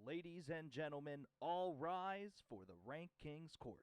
Ladies and gentlemen, all rise for the RankKing's court.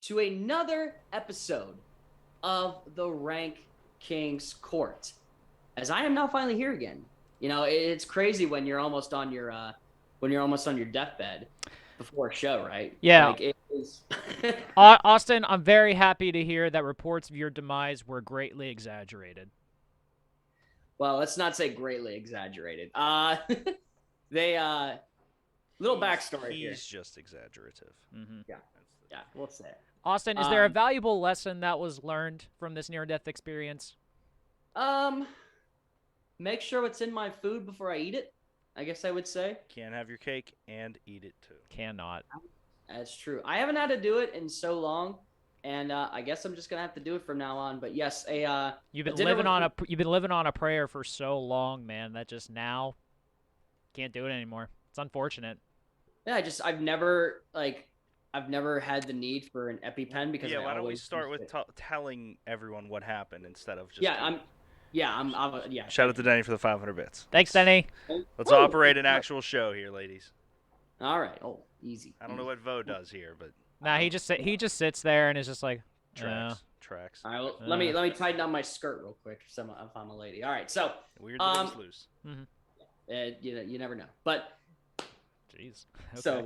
To another episode of the RankKing's court. As I am now finally here again. You know, it's crazy when you're almost on your deathbed before a show, right? Yeah. Like it is. Austin, I'm very happy to hear that reports of your demise were greatly exaggerated. Well, let's not say greatly exaggerated. They little backstory here. He's just exaggerative. Mm-hmm. Yeah, we'll say it. Austin, is there a valuable lesson that was learned from this near-death experience? Make sure what's in my food before I eat it, I guess I would say. Can't have your cake and eat it too. Cannot. That's true. I haven't had to do it in so long, and I guess I'm just gonna have to do it from now on. But yes, you've been living on a prayer for so long, man, that just now can't do it anymore. It's unfortunate. Yeah, I've never had the need for an EpiPen because why don't we start with telling everyone what happened instead of just Shout out to Denny for the 500 bits. Thanks, Denny. Let's operate an actual show here, ladies. All right. Oh, easy. I don't know what Vo does here, but nah, he just sits there and is just like tracks. All right, well, let me tighten down my skirt real quick if I'm a lady. All right, so weird things loose. Mm-hmm. You never know. But jeez. Okay. So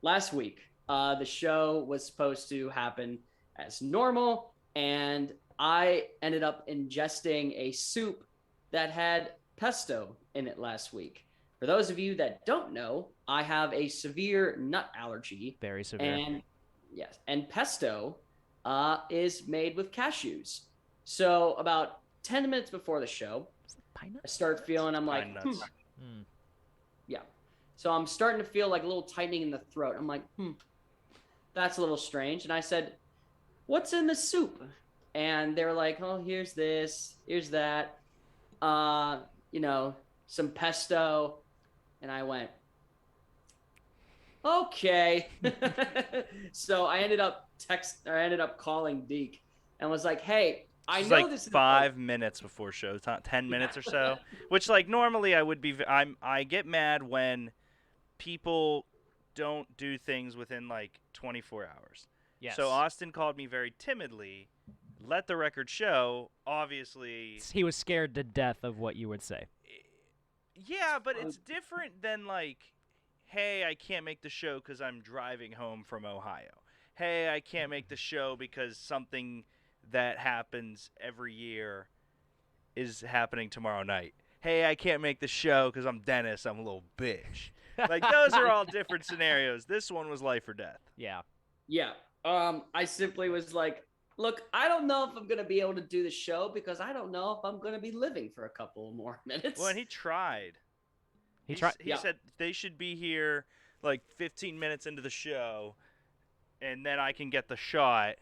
last week, the show was supposed to happen as normal, and I ended up ingesting a soup that had pesto in it last week. For those of you that don't know, I have a severe nut allergy. Very severe. And pesto is made with cashews. So about 10 minutes before the show, I start feeling, I'm like, yeah. So I'm starting to feel like a little tightening in the throat. I'm like, that's a little strange. And I said, what's in the soup? And they were like, oh, here's this, here's that, some pesto. And I went, okay. So I ended up calling Deke and was like, hey, I know like this is 5 minutes before showtime, 10 minutes or so, which like normally I would be. I get mad when people don't do things within like 24 hours. Yes. So Austin called me very timidly. Let the record show. Obviously, he was scared to death of what you would say. Yeah, but it's different than like, hey, I can't make the show because I'm driving home from Ohio. Hey, I can't make the show because something that happens every year is happening tomorrow night. Hey, I can't make the show because I'm Dennis. I'm a little bitch. Like, those are all different scenarios. This one was life or death. Yeah. Yeah. I simply was like, look, I don't know if I'm going to be able to do the show because I don't know if I'm going to be living for a couple more minutes. Well, and he tried. He said they should be here like 15 minutes into the show, and then I can get the shot.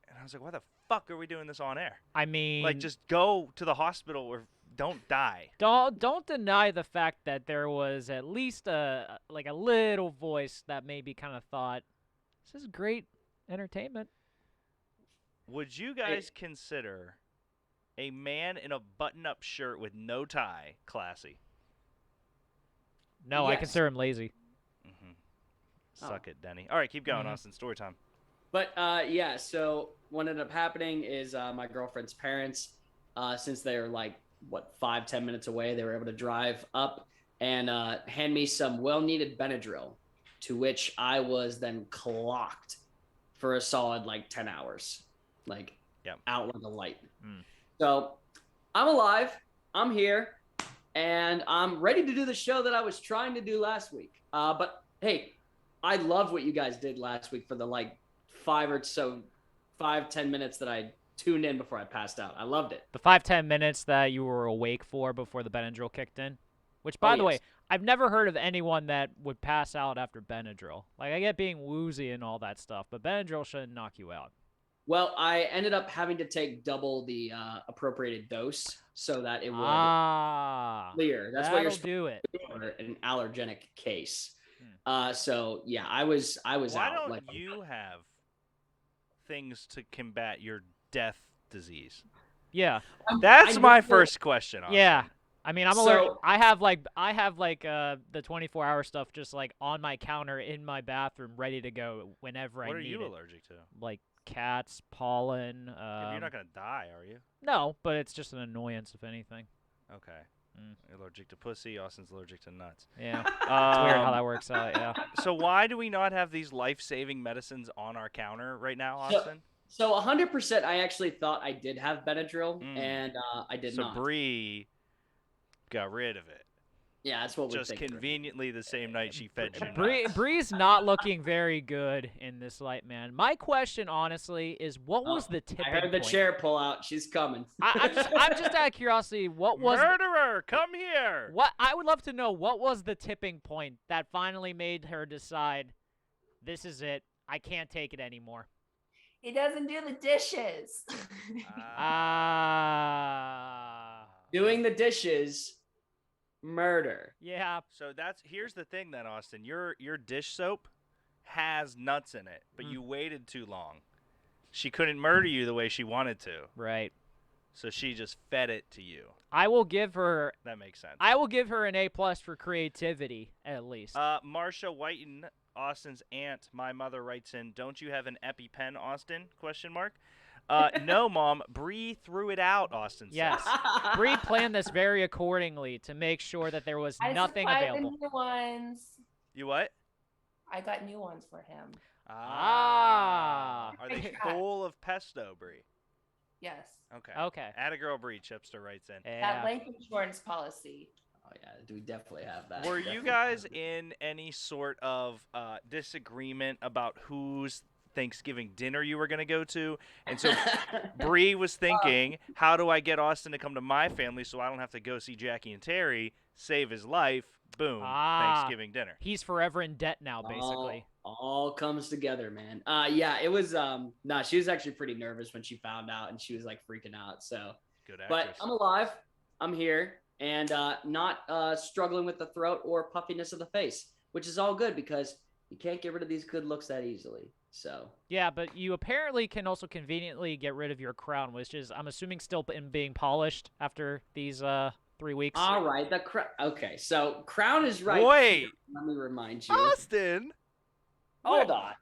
And I was like, why the fuck are we doing this on air? I mean, Like, just go to the hospital or don't die. Don't deny the fact that there was at least a little voice that maybe kind of thought, this is great entertainment. Would you guys consider a man in a button-up shirt with no tie classy? No, I Yes. consider him lazy. Suck it, Denny. All right, keep going, Austin. Story time. But yeah, so what ended up happening is my girlfriend's parents, since they're like 5-10 minutes away, they were able to drive up and hand me some well-needed Benadryl, to which I was then clocked for a solid 10 hours, out like a light. So I'm alive, I'm here, and I'm ready to do the show that I was trying to do last week. But hey, I love what you guys did last week for the 5-10 minutes that I tuned in before I passed out. I loved it. The 5-10 minutes that you were awake for before the Benadryl kicked in, which, by the way, I've never heard of anyone that would pass out after Benadryl. Like, I get being woozy and all that stuff, but Benadryl shouldn't knock you out. Well, I ended up having to take double the appropriated dose so that it would clear. That's what you're supposed do it for an allergenic case. So yeah, I was Why out. Why don't you have things to combat your death disease? Yeah, that's my first question. Austin. Yeah, I mean, I'm allergic. I have the 24-hour stuff just on my counter in my bathroom, ready to go whenever I need it. What are you allergic to? Like cats, pollen. You're not gonna die, are you? No, but it's just an annoyance, if anything. Okay. You're allergic to pussy. Austin's allergic to nuts. Yeah. It's weird how that works out, yeah. So why do we not have these life-saving medicines on our counter right now, Austin? So 100%, I actually thought I did have Benadryl, and I did not. So Bree got rid of it. Yeah, that's what we're just thinking. Conveniently the same night she fed you. Bree's not looking very good in this light, man. My question, honestly, is what was the tipping point? I heard the chair pull out. She's coming. I'm just out of curiosity. What was murderer? Come here. What I would love to know. What was the tipping point that finally made her decide, this is it. I can't take it anymore. He doesn't do the dishes. Doing the dishes. Murder. Yeah. So here's the thing then, Austin. Your dish soap has nuts in it, but you waited too long. She couldn't murder you the way she wanted to. Right. So she just fed it to you. I will give her. That makes sense. I will give her an A+ for creativity, at least. Marsha Whiten, Austin's aunt, my mother writes in, "Don't you have an EpiPen, Austin? ? No, Mom. Bree threw it out, Austin says. Yes. Bree planned this very accordingly to make sure that there was nothing available. I supplied the new ones. You what? I got new ones for him. Are they full of pesto, Bree? Yes. Okay. Atta girl Bree, Chipster writes in. Yeah. That life insurance policy. Oh, yeah, we definitely have that. Were you guys in any sort of disagreement about whose Thanksgiving dinner you were going to go to? And so Bree was thinking, how do I get Austin to come to my family so I don't have to go see Jackie and Terry, save his life, boom, Thanksgiving dinner. He's forever in debt now, basically. All comes together, man. Yeah, it was, she was actually pretty nervous when she found out, and she was freaking out, so. Good actress. But I'm alive, I'm here, and not struggling with the throat or puffiness of the face, which is all good because you can't get rid of these good looks that easily. So yeah, but you apparently can also conveniently get rid of your crown, which is, I'm assuming, still being polished after these 3 weeks. All right, the crown. Okay, so crown is right. Wait, here. Let me remind you, Austin. Hold on.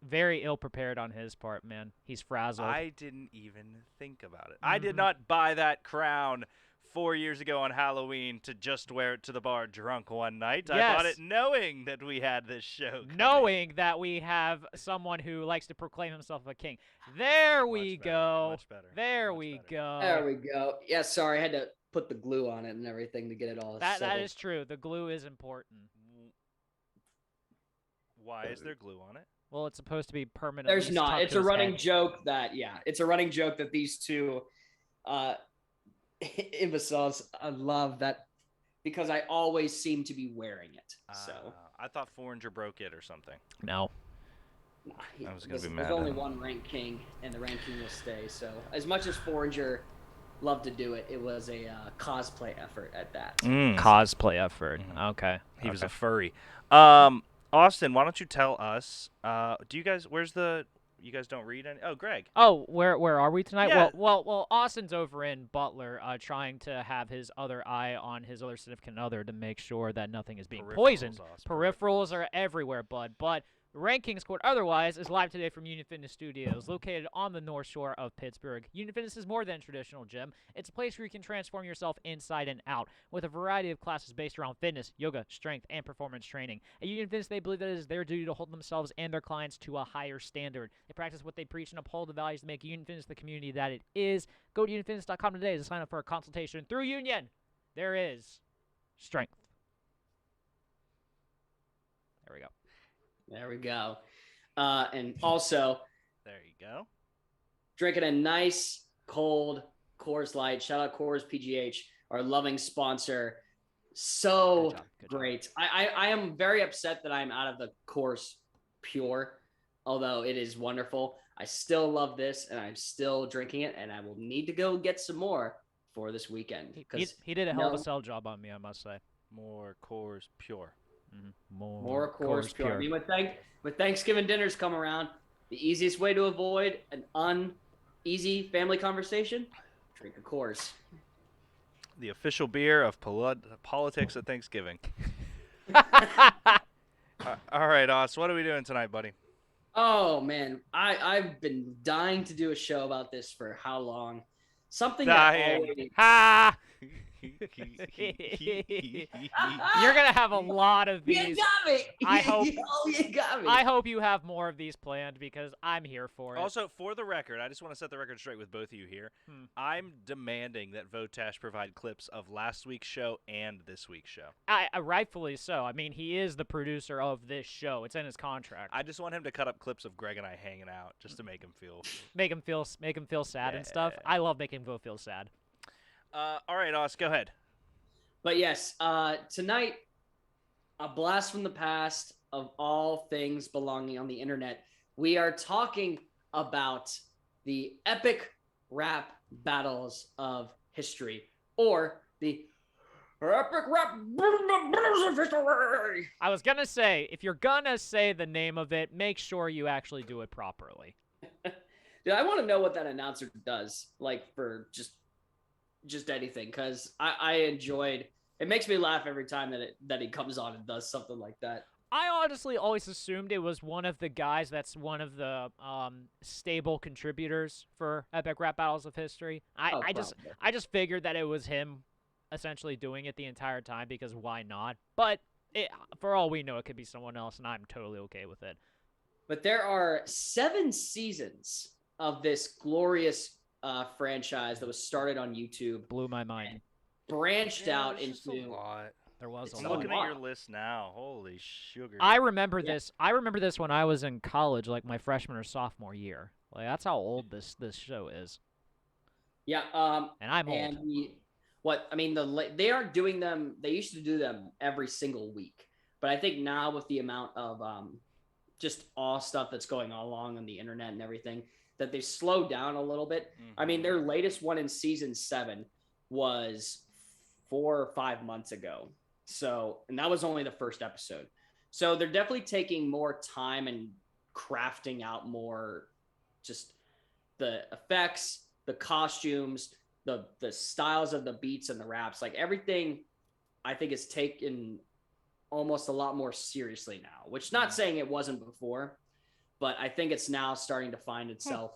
Very ill prepared on his part, man. He's frazzled. I didn't even think about it. I did not buy that crown 4 years ago on Halloween to just wear it to the bar drunk one night. Yes. I bought it knowing that we had this show coming. Knowing that we have someone who likes to proclaim himself a king. There we go. Much better. There we go. There we go. Yeah, sorry, I had to put the glue on it and everything to get it all That settled. is true. The glue is important. Why is there glue on it? Well, it's supposed to be permanent. There's not. It's a running joke that, it's a running joke that these two imbeciles love that because I always seem to be wearing it. So I thought Foreigner broke it or something. No. I was gonna be mad There's at only him. one Rank King, and the Rank King will stay. So as much as Forager loved to do it, it was a cosplay effort at that. Cosplay effort. Okay. He was a furry. Austin, why don't you tell us? Do you guys? You guys don't read any? Oh, Greg. Oh, where are we tonight? Yeah. Well, Austin's over in Butler, trying to have his other eye on his other significant other to make sure that nothing is being poisoned. Peripherals are everywhere, bud. But RankKing's Court otherwise is live today from Union Fitness Studios, located on the North Shore of Pittsburgh. Union Fitness is more than a traditional gym. It's a place where you can transform yourself inside and out with a variety of classes based around fitness, yoga, strength, and performance training. At Union Fitness, they believe that it is their duty to hold themselves and their clients to a higher standard. They practice what they preach and uphold the values to make Union Fitness the community that it is. Go to unionfitness.com today to sign up for a consultation through Union. There is strength. There we go. There we go. And also, there you go. Drinking a nice cold Coors Light. Shout out Coors PGH, our loving sponsor. So Good great. I am very upset that I'm out of the Coors Pure, although it is wonderful. I still love this, and I'm still drinking it, and I will need to go get some more for this weekend. He did a hell of a sell job on me, I must say. More Coors Pure. More Coors Pure. I mean, with Thanksgiving dinners come around, the easiest way to avoid an uneasy family conversation, drink a Coors. The official beer of politics at Thanksgiving. All right, Oz, what are we doing tonight, buddy? Oh, man. I've been dying to do a show about this for how long? Something Dying. that always... Ha! You're gonna have a lot of these. You got me. You got me. I hope you have more of these planned because I'm here for it. Also, for the record, I just want to set the record straight with both of you here. I'm demanding that Votash provide clips of last week's show and this week's show. I rightfully so. I mean, he is the producer of this show. It's in his contract. I just want him to cut up clips of Greg and I hanging out just to make him feel sad and stuff. I love making him feel sad. All right, Oz, go ahead. But yes, tonight, a blast from the past of all things belonging on the internet. We are talking about the epic rap battles of history, or the epic rap battles of history. I was gonna say, if you're gonna say the name of it, make sure you actually do it properly. Dude, I want to know what that announcer does, like for just anything, because I enjoyed it. Makes me laugh every time that he comes on and does something like that. I honestly always assumed it was one of the guys that's one of the stable contributors for Epic Rap Battles of History. I just figured that it was him essentially doing it the entire time because why not? But for all we know, it could be someone else, and I'm totally okay with it. But there are 7 seasons of this glorious franchise that was started on YouTube. Blew my mind. Branched out into a lot. There was I'm looking at your list now. Holy sugar. I remember this. I remember this when I was in college, like my freshman or sophomore year. Like that's how old this show is. Yeah. And I'm old. And they aren't doing them. They used to do them every single week, but I think now with the amount of just all stuff that's going on along on the internet and everything, that they slowed down a little bit. Mm-hmm. I mean, their latest one in season 7 was 4 or 5 months ago. So, and that was only the first episode. So they're definitely taking more time and crafting out more, just the effects, the costumes, the styles of the beats and the raps, like everything I think is taken almost a lot more seriously now, which not saying it wasn't before, but I think it's now starting to find itself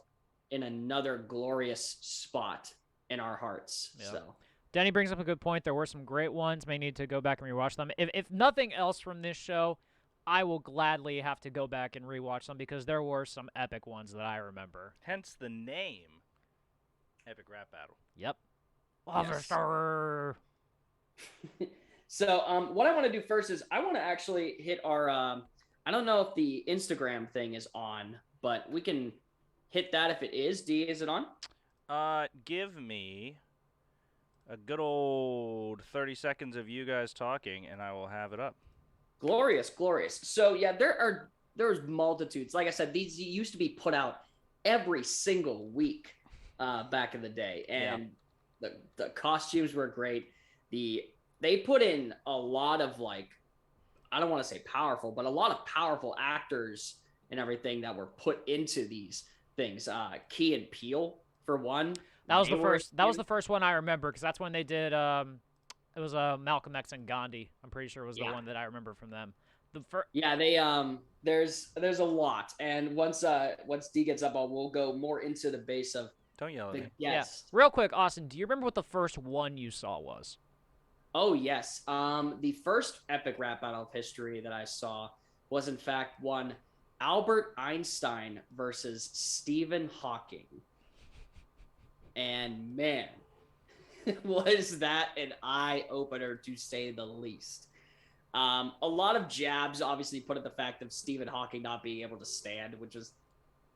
in another glorious spot in our hearts. Yep. So Denny brings up a good point. There were some great ones. May need to go back and rewatch them. If nothing else from this show, I will gladly have to go back and rewatch them because there were some epic ones that I remember. Hence the name, Epic Rap Battle. Yep. Officer. Yes. So what I want to do first is I want to actually hit our I don't know if the Instagram thing is on, but we can hit that if it is. D, is it on? Give me a good old 30 seconds of you guys talking, and I will have it up. Glorious, glorious. So, yeah, there are there's multitudes. Like I said, these used to be put out every single week back in the day, and the costumes were great. They put in a lot of like, I don't want to say powerful, but a lot of powerful actors and everything that were put into these things. Key and Peele for one. That was the first. That was the first one I remember because that's when they did. It was Malcolm X and Gandhi. I'm pretty sure it was the one that I remember from them. Yeah, they there's a lot, and once D gets up, we'll go more into the base of. Don't yell at me. Yes. Yeah. Real quick, Austin, do you remember what the first one you saw was? Oh yes. The first epic rap battle of history that I saw was in fact one Albert Einstein versus Stephen Hawking. And man, was that an eye-opener to say the least. A lot of jabs obviously put at the fact of Stephen Hawking not being able to stand, which is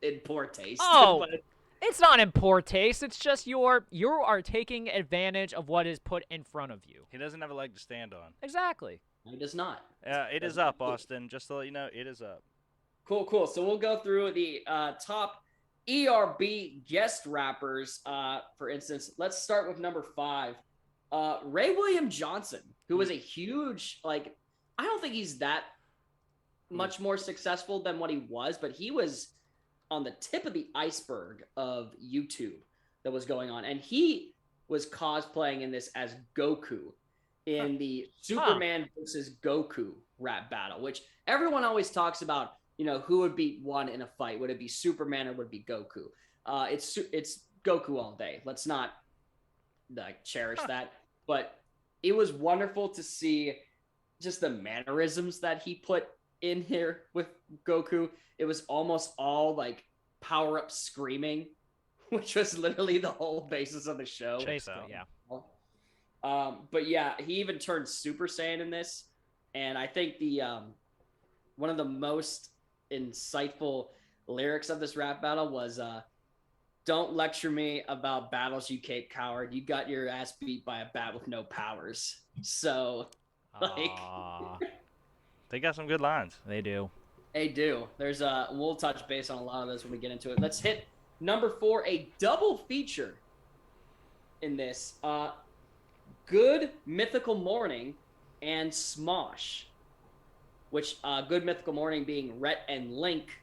in poor taste. Oh, it's not in poor taste. It's just you are taking advantage of what is put in front of you. He doesn't have a leg to stand on. Exactly. He does not. It is up, Austin. Just to let you know, it is up. Cool. So we'll go through the top ERB guest rappers. For instance, let's start with number 5. Ray William Johnson, who was a huge, like, I don't think he's that much more successful than what he was, but he was on the tip of the iceberg of YouTube that was going on. And he was cosplaying in this as Goku in the Superman versus Goku rap battle, which everyone always talks about, you know, who would beat one in a fight. Would it be Superman or would it be Goku? It's Goku all day. Let's not like cherish that. But it was wonderful to see just the mannerisms that he put in here with Goku. It was almost all like power up screaming, which was literally the whole basis of the show. Basically, yeah. But yeah, he even turned Super Saiyan in this, and I think the one of the most insightful lyrics of this rap battle was "Don't lecture me about battles, you Cape Coward. You got your ass beat by a bat with no powers." So, like, they got some good lines. They do. They do. There's we'll touch base on a lot of this when we get into it. Let's hit number 4, a double feature in this. Good Mythical Morning and Smosh, which Good Mythical Morning being Rhett and Link,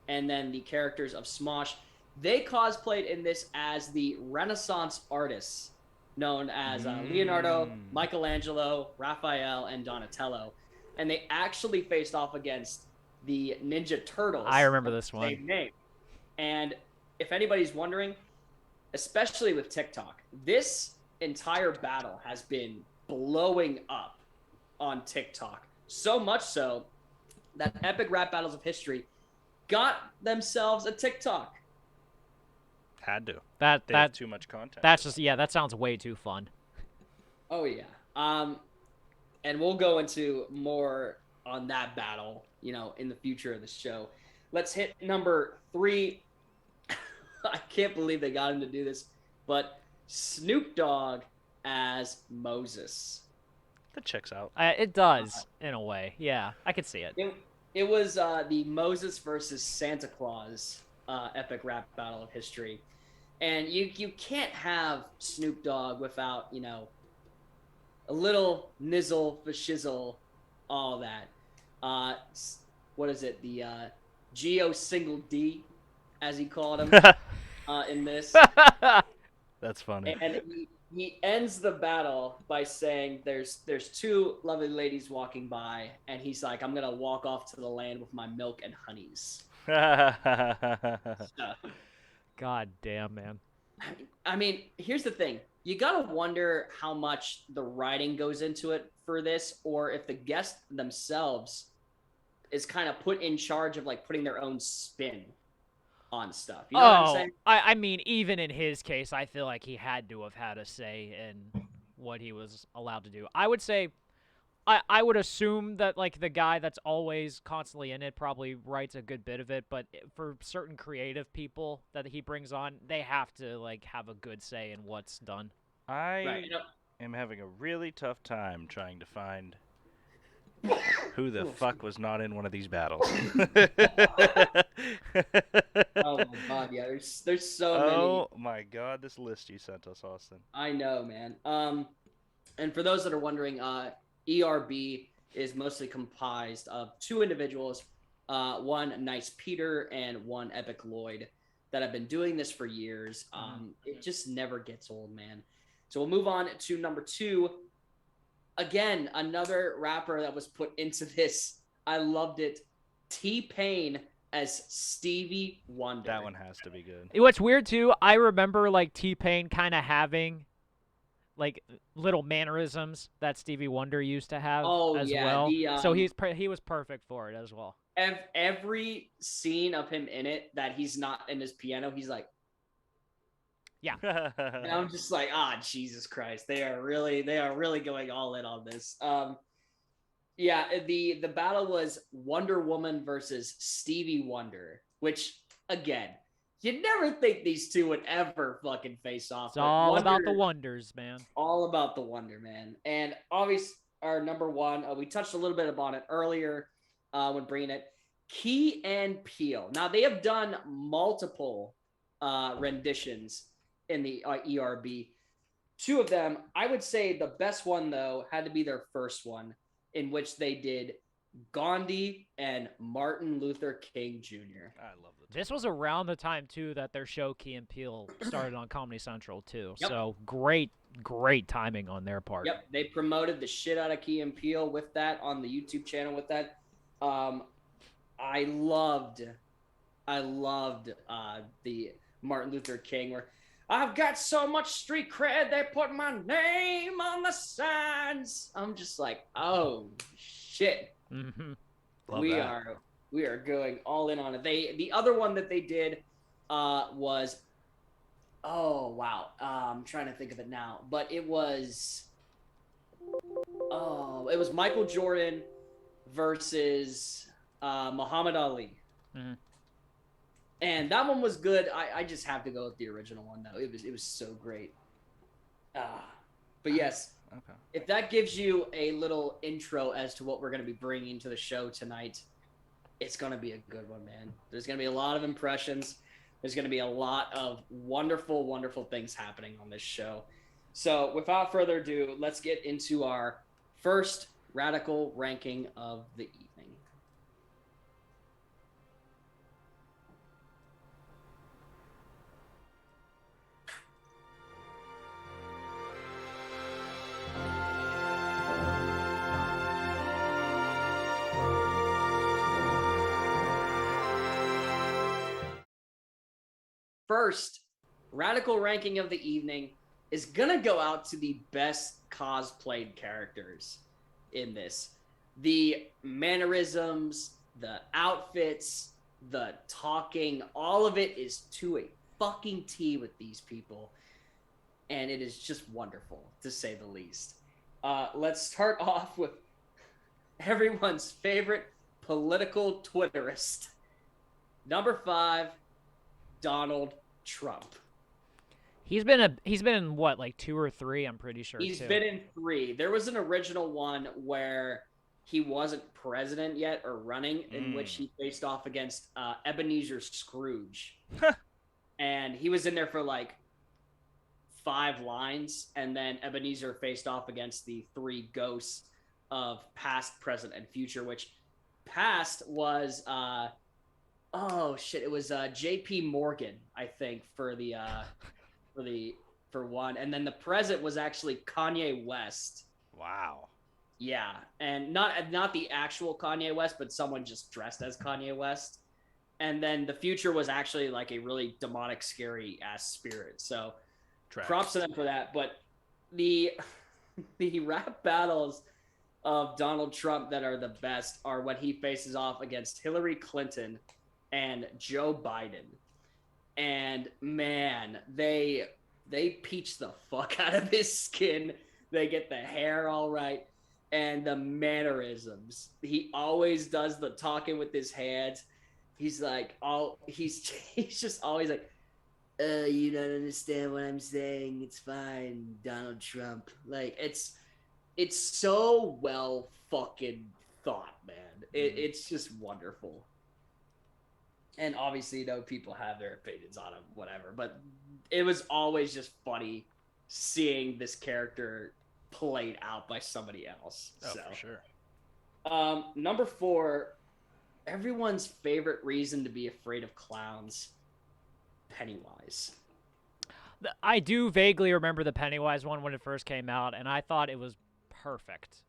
and then the characters of Smosh. They cosplayed in this as the Renaissance artists known as Leonardo, Michelangelo, Raphael, and Donatello. And they actually faced off against the Ninja Turtles. I remember this one. Same name. And if anybody's wondering, especially with TikTok, this entire battle has been blowing up on TikTok. So much so that Epic Rap Battles of History got themselves a TikTok. Had to. That's too much content. That's just that sounds way too fun. Oh yeah. And we'll go into more on that battle, you know, in the future of the show. Let's hit number 3. I can't believe they got him to do this, but Snoop Dogg as Moses. That checks out. It does in a way. Yeah, I could see it. It was the Moses versus Santa Claus epic rap battle of history. And you can't have Snoop Dogg without, you know, a little nizzle for shizzle, all that. What is it? The Geo Single D, as he called him in this. That's funny. And he ends the battle by saying there's 2 lovely ladies walking by, and he's like, I'm going to walk off to the land with my milk and honeys. God damn, man. I mean, here's the thing. You got to wonder how much the writing goes into it for this, or if the guests themselves is kind of put in charge of like putting their own spin on stuff. You know what I'm saying? I mean, even in his case, I feel like he had to have had a say in what he was allowed to do. I would say, I would assume that like the guy that's always constantly in it probably writes a good bit of it, but for certain creative people that he brings on, they have to like have a good say in what's done. I am having a really tough time trying to find Who the fuck was not in one of these battles? Oh my god, yeah. There's so many. Oh my god, this list you sent us, Austin. I know, man. And for those that are wondering, ERB is mostly comprised of 2 individuals, one Nice Peter and one Epic Lloyd, that have been doing this for years. It just never gets old, man. So we'll move on to number 2. Again, another rapper that was put into this. I loved it. T-Pain as Stevie Wonder. That one has to be good. What's weird too, I remember like T-Pain kind of having like little mannerisms that Stevie Wonder used to have as well. So he was perfect for it as well. Every scene of him in it that he's not in his piano, he's like, yeah. And I'm just like, Jesus Christ, they are really going all in on this. Yeah, the battle was Wonder Woman versus Stevie Wonder, which again, you'd never think these two would ever fucking face off. It's all about the wonders, man. All about the wonder, man. And obviously, our number 1, we touched a little bit about it earlier when bringing it, Key and Peele. Now, they have done multiple renditions in the ERB. 2 of them, I would say the best one, though, had to be their first one, in which they did Gandhi and Martin Luther King Jr. I love it. This was around the time, too, that their show Key and Peele started on Comedy Central, too. Yep. So great timing on their part. Yep, they promoted the shit out of Key and Peele with that on the YouTube channel with that. I loved the Martin Luther King where I've got so much street cred, they put my name on the signs. I'm just like, oh shit. Mm-hmm. We are going all in on it. The other one that they did was, oh wow, I'm trying to think of it now, but it was Michael Jordan versus Muhammad Ali. Mm-hmm. And that one was good. I just have to go with the original one though. It was so great. But yes, okay. If that gives you a little intro as to what we're going to be bringing to the show tonight, it's going to be a good one, man. There's going to be a lot of impressions. There's going to be a lot of wonderful, wonderful things happening on this show. So without further ado, let's get into our first radical ranking of the evening. First radical ranking of the evening is gonna go out to the best cosplayed characters in this. The mannerisms, the outfits, the talking, all of it is to a fucking T with these people. And it is just wonderful, to say the least. Let's start off with everyone's favorite political Twitterist. Number 5, Donald Trump. He's been in what, like 2 or 3, I'm pretty sure. He's been in 3. There was an original one where he wasn't president yet or running, in which he faced off against Ebenezer Scrooge. And he was in there for like 5 lines, and then Ebenezer faced off against the 3 ghosts of past, present, and future, which past was it was JP Morgan, I think, for one, and then the present was actually Kanye West. Wow. Yeah, and not the actual Kanye West, but someone just dressed as Kanye West. And then the future was actually like a really demonic, scary ass spirit. So props to them for that. But the rap battles of Donald Trump that are the best are when he faces off against Hillary Clinton and Joe Biden. And man, they peach the fuck out of his skin. They get the hair all right. And the mannerisms. He always does the talking with his hands. He's like, he's just always like, you don't understand what I'm saying. It's fine, Donald Trump. Like, it's so well fucking thought, man. It's just wonderful. And obviously, you know, people have their opinions on him, whatever. But it was always just funny seeing this character played out by somebody else. Oh, so. for sure. Number 4, everyone's favorite reason to be afraid of clowns, Pennywise. I do vaguely remember the Pennywise one when it first came out, and I thought it was perfect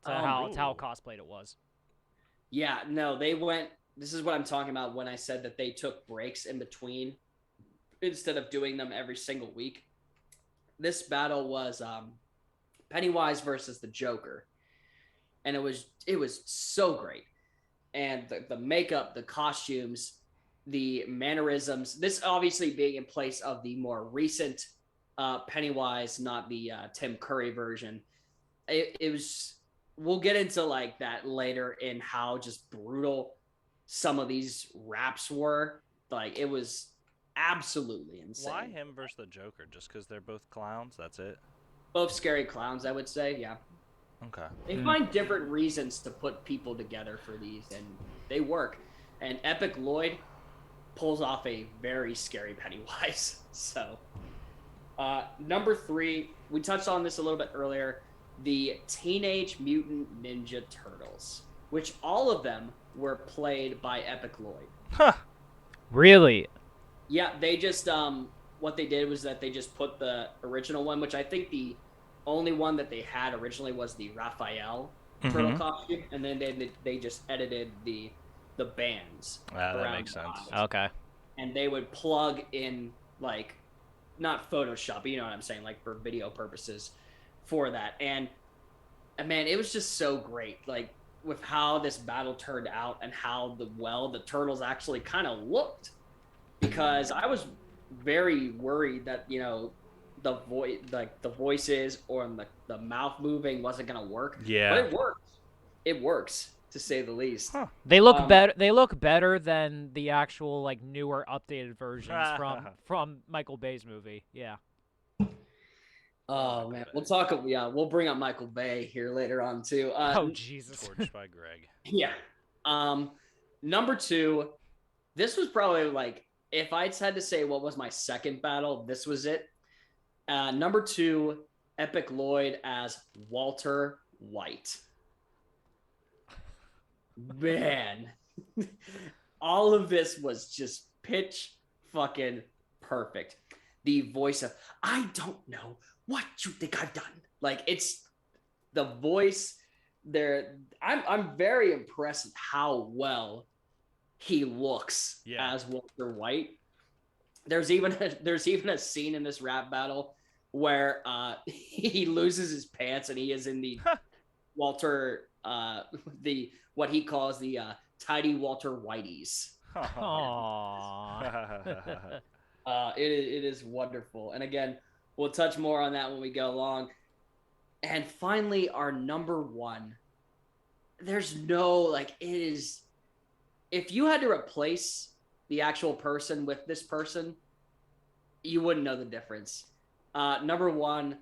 to how cosplayed it was. Yeah, no, they went. This is what I'm talking about when I said that they took breaks in between instead of doing them every single week. This battle was Pennywise versus the Joker, and it was so great. And the makeup, the costumes, the mannerisms. This obviously being in place of the more recent Pennywise, not the Tim Curry version. It was. We'll get into like that later in how just brutal some of these raps were. Like, it was absolutely insane. Why him versus the Joker? Just because they're both clowns? That's it? Both scary clowns, I would say. Yeah. Okay. They find different reasons to put people together for these, and they work. And Epic Lloyd pulls off a very scary Pennywise. So, number 3, we touched on this a little bit earlier, the Teenage Mutant Ninja Turtles, which all of them were played by Epic Lloyd. Huh. Really? Yeah, they just, what they did was that they just put the original one, which I think the only one that they had originally was the Raphael turtle costume, and then they just edited the bands. That makes sense. Okay. And they would plug in, like, not Photoshop, but you know what I'm saying, like for video purposes for that. And man, it was just so great, like with how this battle turned out and how the turtles actually kind of looked, because I was very worried that, you know, the voices or the mouth moving wasn't gonna work. Yeah, but it works to say the least. Huh. They look better. They look better than the actual like newer, updated versions from Michael Bay's movie. Yeah. Oh man, we'll talk. Yeah, we'll bring up Michael Bay here later on too. Oh Jesus. Torched by Greg. Yeah. Number 2, this was probably like, if I had to say what was my second battle, this was it. Number 2, Epic Lloyd as Walter White. Man, all of this was just pitch fucking perfect. The voice of, I don't know what you think I've done. Like, it's the voice there. I'm very impressed with how well he looks as Walter White. There's even a scene in this rap battle where he loses his pants and he is in the Walter what he calls the tidy Walter Whiteys. It is wonderful. And again, we'll touch more on that when we go along. And finally, our number 1. There's no, like, it is, if you had to replace the actual person with this person, you wouldn't know the difference. Number 1,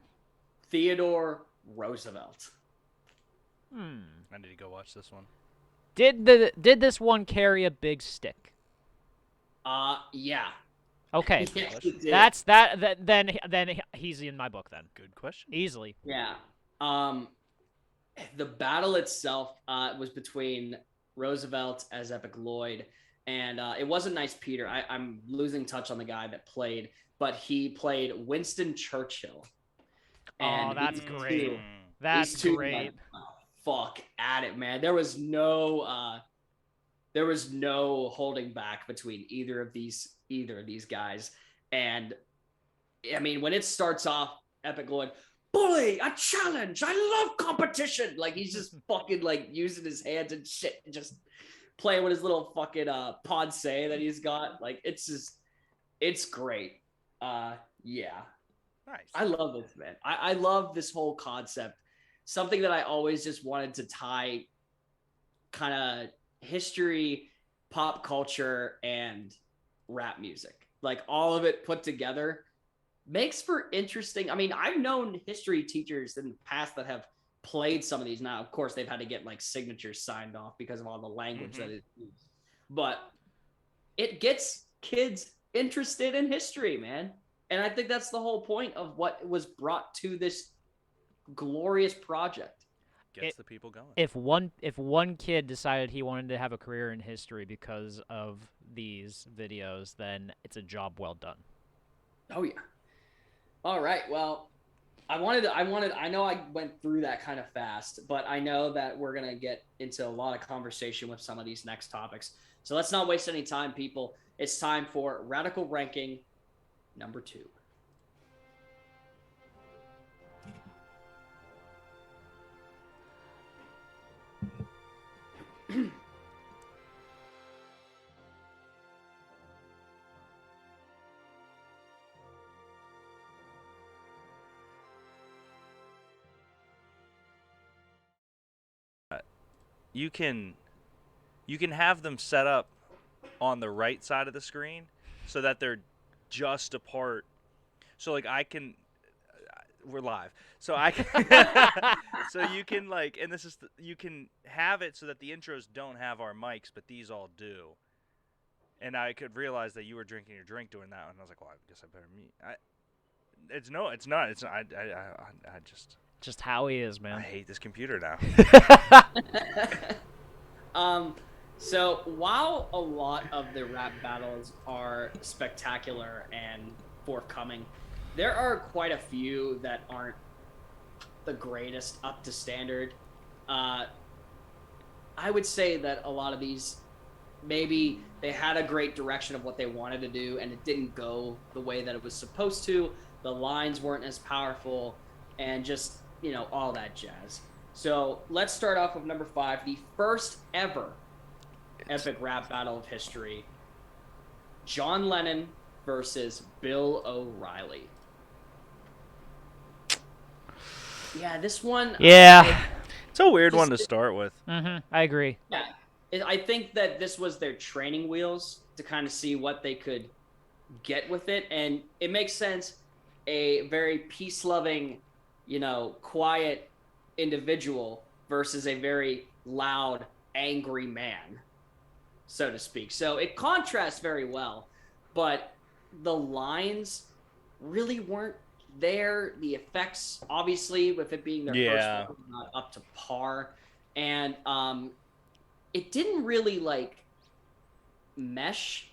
Theodore Roosevelt. I need to go watch this one. Did this one carry a big stick? Yeah. Okay. Yes, Then he's in my book then. Good question. Easily. Yeah. The battle itself was between Roosevelt as Epic Lloyd, and it wasn't Nice Peter. I'm losing touch on the guy that played, but he played Winston Churchill. And that's great. That's great. Like, fuck at it, man. There was no holding back between either of these guys. And I mean, when it starts off, Epic Lloyd, bully, a challenge, I love competition. Like, he's just fucking like using his hands and shit, and just playing with his little fucking ponce that he's got. Like, it's great. Yeah. Nice. I love this, man. I love this whole concept. Something that I always just wanted to tie kind of history, pop culture, and rap music. Like, all of it put together makes for interesting. I mean, I've known history teachers in the past that have played some of these. Now, of course, they've had to get like signatures signed off because of all the language that it used. But it gets kids interested in history, man. And I think that's the whole point of what was brought to this glorious project. Gets the people going. If one kid decided he wanted to have a career in history because of these videos, then it's a job well done. Oh yeah. All right. Well, I know I went through that kind of fast, but I know that we're going to get into a lot of conversation with some of these next topics. So let's not waste any time, people. It's time for Radical Ranking number 2. You can have them set up on the right side of the screen so that they're just apart. So like we're live. So I can so you can like, and this is you can have it so that the intros don't have our mics, but these all do. And I could realize that you were drinking your drink doing that, and I was like, well, I guess I better mute. It's not. I just how he is, man. I hate this computer now. So while a lot of the rap battles are spectacular and forthcoming, there are quite a few that aren't the greatest up to standard. I would say that a lot of these, maybe they had a great direction of what they wanted to do and it didn't go the way that it was supposed to. The lines weren't as powerful and just, all that jazz. So let's start off with number 5, the first ever epic rap battle of history. John Lennon versus Bill O'Reilly. Yeah, this one. Yeah. It's a weird one to start with. I agree. Yeah. I think that this was their training wheels to kind of see what they could get with it. And it makes sense. A very peace-loving, quiet individual versus a very loud, angry man, so to speak. So it contrasts very well, but the lines really weren't there. The effects, obviously, with it being their first one, not up to par. And it didn't really, mesh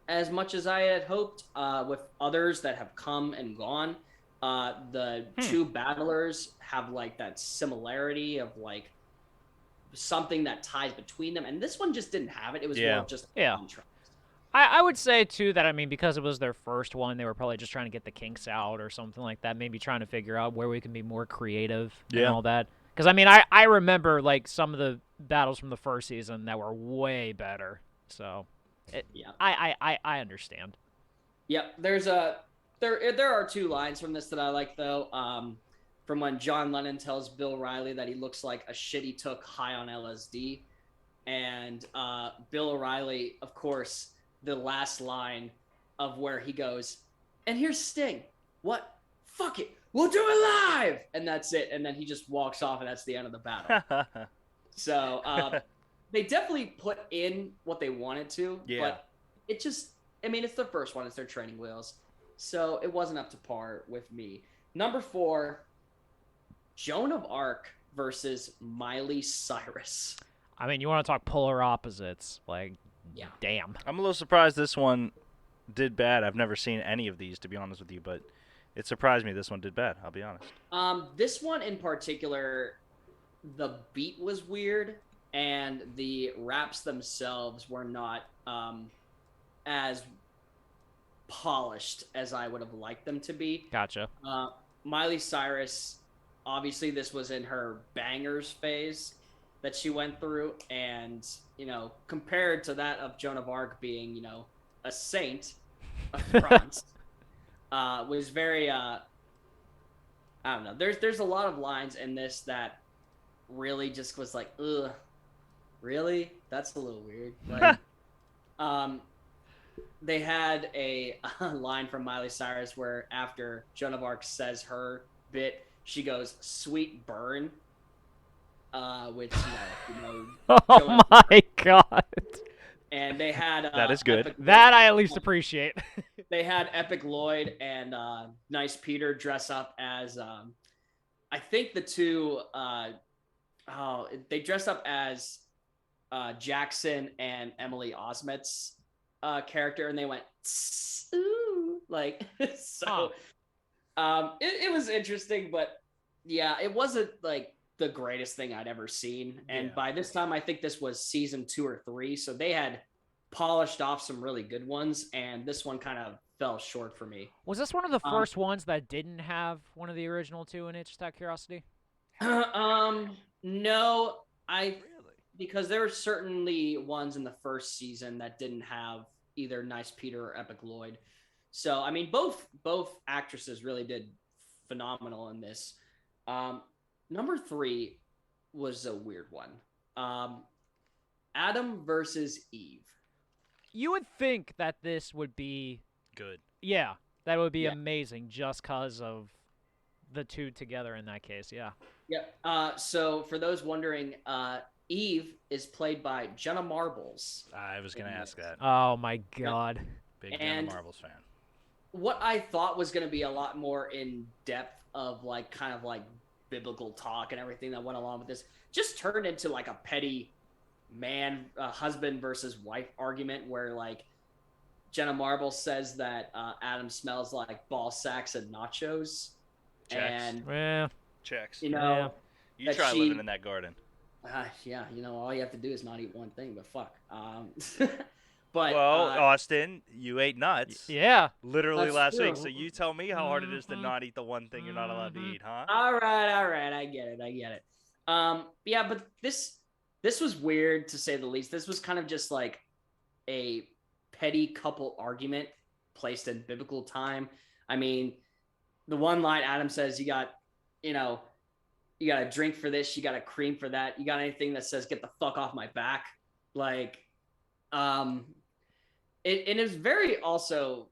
as much as I had hoped with others that have come and gone. The two battlers have, that similarity of, something that ties between them. And this one just didn't have it. It was more just contrast. I would say, too, that, because it was their first one, they were probably just trying to get the kinks out or something like that, maybe trying to figure out where we can be more creative and all that. Because, I remember, some of the battles from the first season that were way better. So, I understand. Yep, there are 2 lines from this that I like, though. From when John Lennon tells Bill O'Reilly that he looks like a shit he took high on LSD. And Bill O'Reilly, of course, the last line of where he goes, and here's Sting. What? Fuck it. We'll do it live. And that's it. And then he just walks off, and that's the end of the battle. So they definitely put in what they wanted to. Yeah. But it just, it's their first one. It's their training wheels. So it wasn't up to par with me. Number 4, Joan of Arc versus Miley Cyrus. You want to talk polar opposites. Damn. I'm a little surprised this one did bad. I've never seen any of these, to be honest with you, but it surprised me this one did bad, I'll be honest. This one in particular, the beat was weird, and the raps themselves were not as polished as I would have liked them to be. Gotcha. Miley Cyrus, obviously this was in her bangers phase that she went through, and compared to that of Joan of Arc being a saint of France, was very I don't know, there's a lot of lines in this that really just was like, ugh, really? That's a little weird. They had a line from Miley Cyrus where after Joan of Arc says her bit, she goes, "Sweet burn," which Oh showing- my god. and they had That is good. Epic That I at least appreciate. They had Epic Lloyd and Nice Peter dress up as I think the two they dressed up as Jackson and Emily Osment's character, and they went ooh, like so. It was interesting, but yeah, it wasn't like the greatest thing I'd ever seen. And Yeah. by this time, I think this was season 2 or 3, so they had polished off some really good ones, and this one kind of fell short for me. Was this one of the first ones that didn't have one of the original two in it? Just out of curiosity. No, Really? because there were certainly ones in the first season that didn't have either Nice Peter or Epic Lloyd. So I mean, both actresses really did phenomenal in this. Number 3 was a weird one. Adam versus Eve. You would think that this would be Good. yeah, that would be amazing just because of the two together in that case. Yeah. Yep. So for those wondering, Eve is played by Jenna Marbles. I was gonna ask that. Oh my god. Big And- Jenna Marbles fan. What I thought was going to be a lot more in depth of like kind of like biblical talk and everything that went along with this just turned into like a petty husband versus wife argument where like Jenna Marbles says that Adam smells like ball sacks and nachos. Checks. And Well, Checks. you know, You that try she- living in that garden. yeah, all you have to do is not eat one thing, but fuck. But Well, Austin, you ate nuts. yeah. Literally That's last true. week. So you tell me how hard it is to Mhm. not eat the one thing you're not allowed to Mhm. eat, huh? all right, I get it. Yeah, but this was weird to say the least. This was kind of just like a petty couple argument placed in biblical time. I mean, the one line Adam says, you got a drink for this, you got a cream for that, you got anything that says get the fuck off my back, like it is very also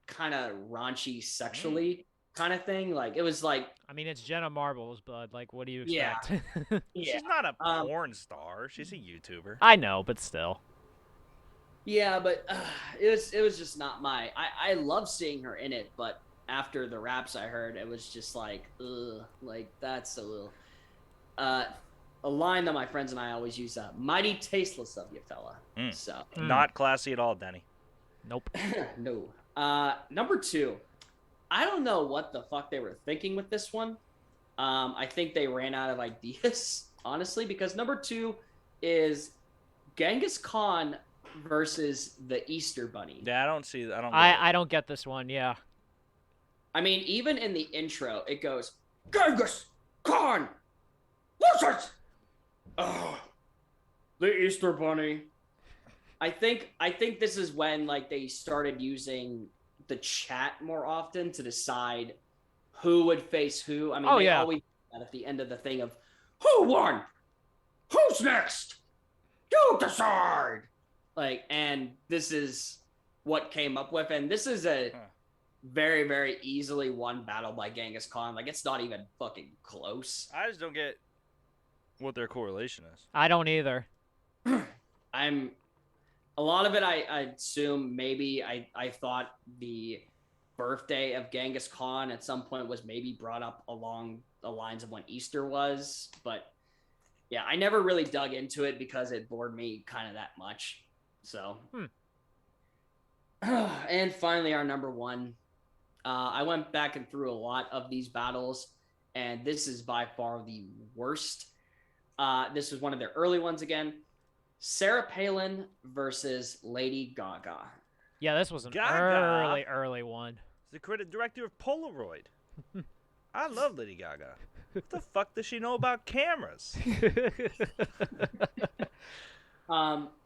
kind of raunchy sexually kind of thing. Like it was like I mean, it's Jenna Marbles, bud. Like, what do you Yeah. expect? She's not a porn star. She's a YouTuber. I know, but still. yeah, but it was just not my. I love seeing her in it, but after the raps I heard, it was just like, ugh, like that's a little. A line that my friends and I always use: "Mighty tasteless of you, fella." Mm. So Not classy at all, Denny. Nope. no. Number 2, I don't know what the fuck they were thinking with this one. I think they ran out of ideas, honestly, because number 2 is Genghis Khan versus the Easter Bunny. Yeah, I don't see. I don't. I don't get this one. Yeah. I mean, even in the intro, it goes, Genghis Khan versus the Easter Bunny. I think this is when like they started using the chat more often to decide who would face who. I mean, Oh, they yeah. always do that at the end of the thing of who won, who's next, you decide. Like, and this is what came up with, and this is a very, very easily won battle by Genghis Khan. Like, it's not even fucking close. I just don't get what their correlation is. I don't either. A lot of it, I assume maybe I thought the birthday of Genghis Khan at some point was maybe brought up along the lines of when Easter was, but yeah, I never really dug into it because it bored me kind of that much. So, and finally, our number 1. I went back and through a lot of these battles, and this is by far the worst. This was one of their early ones again. Sarah Palin versus Lady Gaga. Yeah, this was an Gaga. early one. The creative director of Polaroid. I love Lady Gaga. What the fuck does she know about cameras?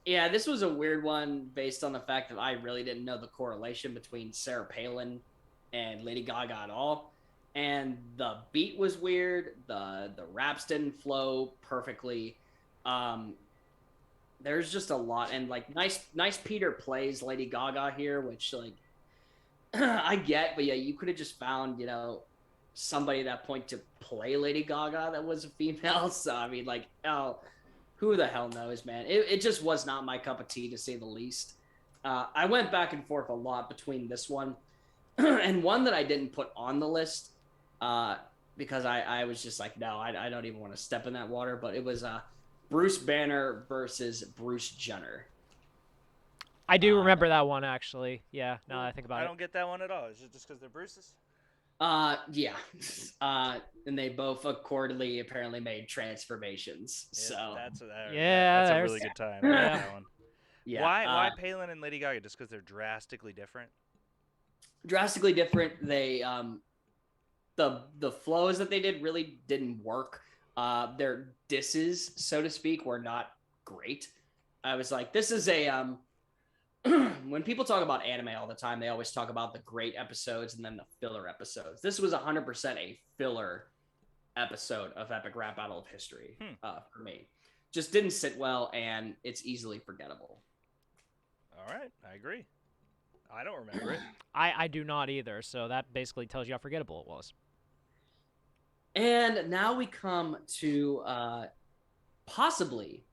Yeah, this was a weird one based on the fact that I really didn't know the correlation between Sarah Palin and Lady Gaga at all. And the beat was weird. The raps didn't flow perfectly. There's just a lot, and like nice Peter plays Lady Gaga here, which like I get, but yeah, you could have just found somebody at that point to play Lady Gaga that was a female. So I mean, like, oh, who the hell knows, man? It just was not my cup of tea, to say the least. I went back and forth a lot between this one and one that I didn't put on the list because I was just like, no, I don't even want to step in that water. But it was Bruce Banner versus Bruce Jenner. I do remember that one, actually. Yeah, now that I think about it. I don't get that one at all. Is it just because they're Bruce's? Yeah. And they both accordingly apparently made transformations. Yeah, so that's a there's- really good time. Yeah. I like that one. yeah. Why Palin and Lady Gaga? Just because they're drastically different? Drastically different. They the flows that they did really didn't work. Their disses, so to speak, were not great. I was like, this is a when people talk about anime all the time, they always talk about the great episodes and then the filler episodes. This was 100% a filler episode of Epic Rap Battle of History for me. Just didn't sit well, and it's easily forgettable. All right, I agree. I don't remember it. I do not either, so that basically tells you how forgettable it was. And now we come to possibly,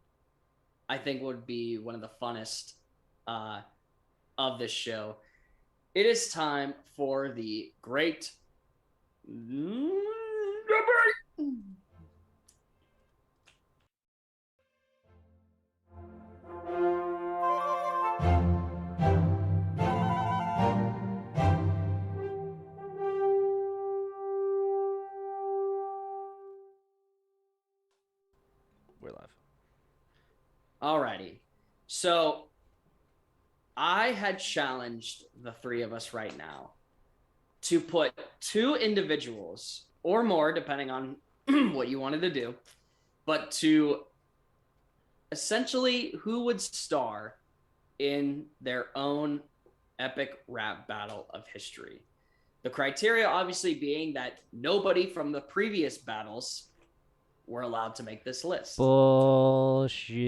I think, would be one of the funnest of this show. It is time for the great We're live. Alrighty. So I had challenged the three of us right now to put two individuals or more, depending on what you wanted to do, but to essentially who would star in their own epic rap battle of history. The criteria obviously being that nobody from the previous battles were allowed to make this list. Bullshit.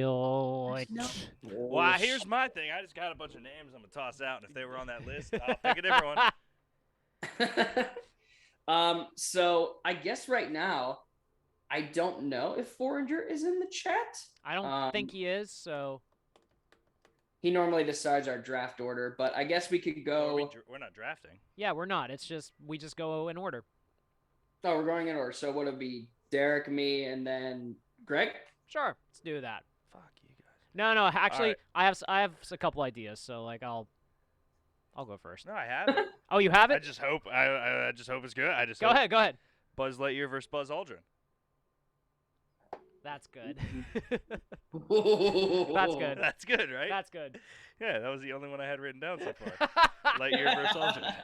Well, here's my thing. I just got a bunch of names I'm going to toss out, and if they were on that list, I'll pick a different one. So I guess right now, I don't know if Forager is in the chat. I don't think he is, so... He normally decides our draft order, but I guess we could go... We're not drafting. Yeah, we're not. It's just, we just go in order. Oh, we're going in order. So would it be Derek, me, and then Greg? Sure, let's do that. Fuck you guys. No, actually, right. I have a couple ideas, so, like, I'll go first. No, I haven't. Oh, you have I it? just hope I just hope it's good. Go ahead. Buzz Lightyear versus Buzz Aldrin. That's good. That's good. That's good, right? That's good. Yeah, that was the only one I had written down so far. Lightyear versus Aldrin.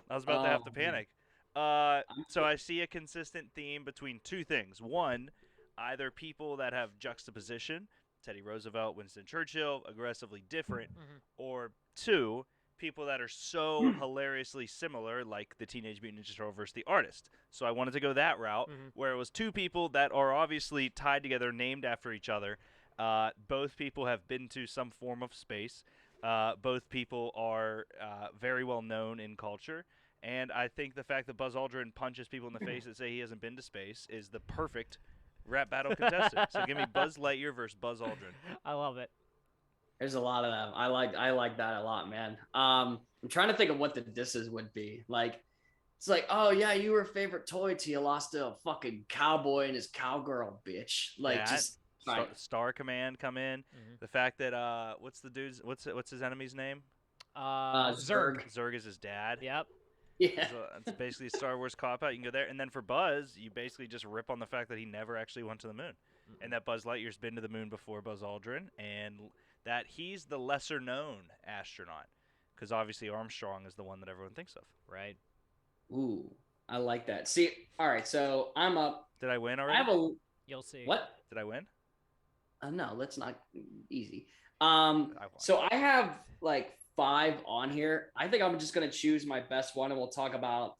I was about to have to panic. So I see a consistent theme between two things. One, either people that have juxtaposition, Teddy Roosevelt, Winston Churchill, aggressively different, or two, people that are so hilariously similar, like the Teenage Mutant Ninja Turtle versus the Artist. So I wanted to go that route, where it was two people that are obviously tied together, named after each other. Both people have been to some form of space. Both people are very well known in culture. And I think the fact that Buzz Aldrin punches people in the face that say he hasn't been to space is the perfect rap battle contestant. So give me Buzz Lightyear versus Buzz Aldrin. I love it. There's a lot of them. I like that a lot, man. I'm trying to think of what the disses would be. Like, it's like, oh yeah, you were a favorite toy till you lost to a fucking cowboy and his cowgirl bitch. Like, Yeah, just Star Command come in. The fact that what's his enemy's name? Zurg. Zurg is his dad. Yep. Yeah. So it's basically a Star Wars cop-out. You can go there. And then for Buzz, you basically just rip on the fact that he never actually went to the moon. And that Buzz Lightyear's been to the moon before Buzz Aldrin. And that he's the lesser-known astronaut. Because obviously Armstrong is the one that everyone thinks of. Right. Ooh, I like that. See, all right, so I'm up. Did I win already? You'll see. What? Did I win? No, let's not. Easy. I won. So I have like 5 on here. I think I'm just gonna choose my best one, and we'll talk about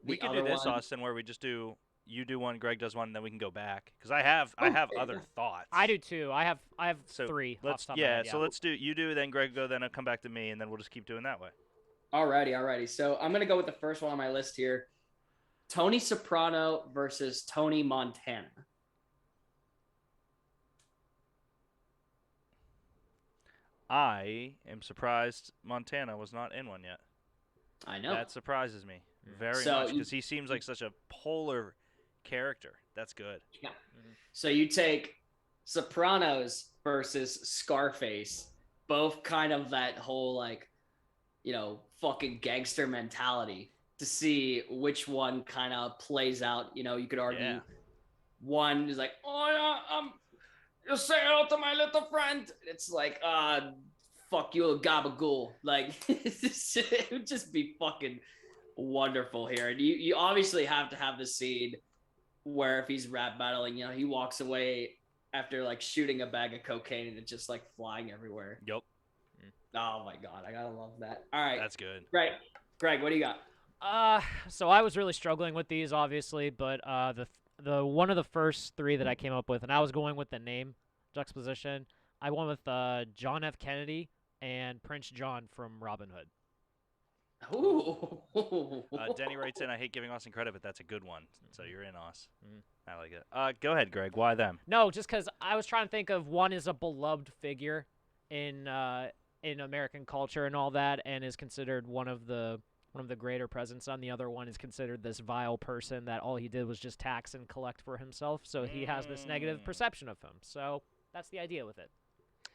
we can do this, Austin, where we just do you do one, Greg does one, and then we can go back because I have other thoughts. I do too. I have so 3. Let's off the top of my head, so let's do you do then Greg go then I'll come back to me and then we'll just keep doing that way. Alrighty. So I'm gonna go with the first one on my list here. Tony Soprano versus Tony Montana. I am surprised Montana was not in one yet. I know. That surprises me very So much because he seems like such a polar character. That's good. Yeah. So you take Sopranos versus Scarface, both kind of that whole like, fucking gangster mentality to see which one kind of plays out. You could argue one is like, oh yeah, you say hello to my little friend. It's like, fuck you, gabagool. Like, it would just be fucking wonderful here. And you obviously have to have the scene where if he's rap battling, he walks away after like shooting a bag of cocaine and it's just like flying everywhere. Yep. Oh my god, I gotta love that. All right, that's good. Great, Greg, what do you got? So I was really struggling with these, obviously, but the one of the first three that I came up with, and I was going with the name juxtaposition. I went with John F. Kennedy and Prince John from Robin Hood. Ooh. Denny writes in, I hate giving Austin credit, but that's a good one. So you're in, Aus. I like it. Go ahead, Greg. Why them? No, just because I was trying to think of one is a beloved figure in American culture and all that, and is considered one of the greater presidents. On the other one is considered this vile person that all he did was just tax and collect for himself. So he has this negative perception of him. So that's the idea with it.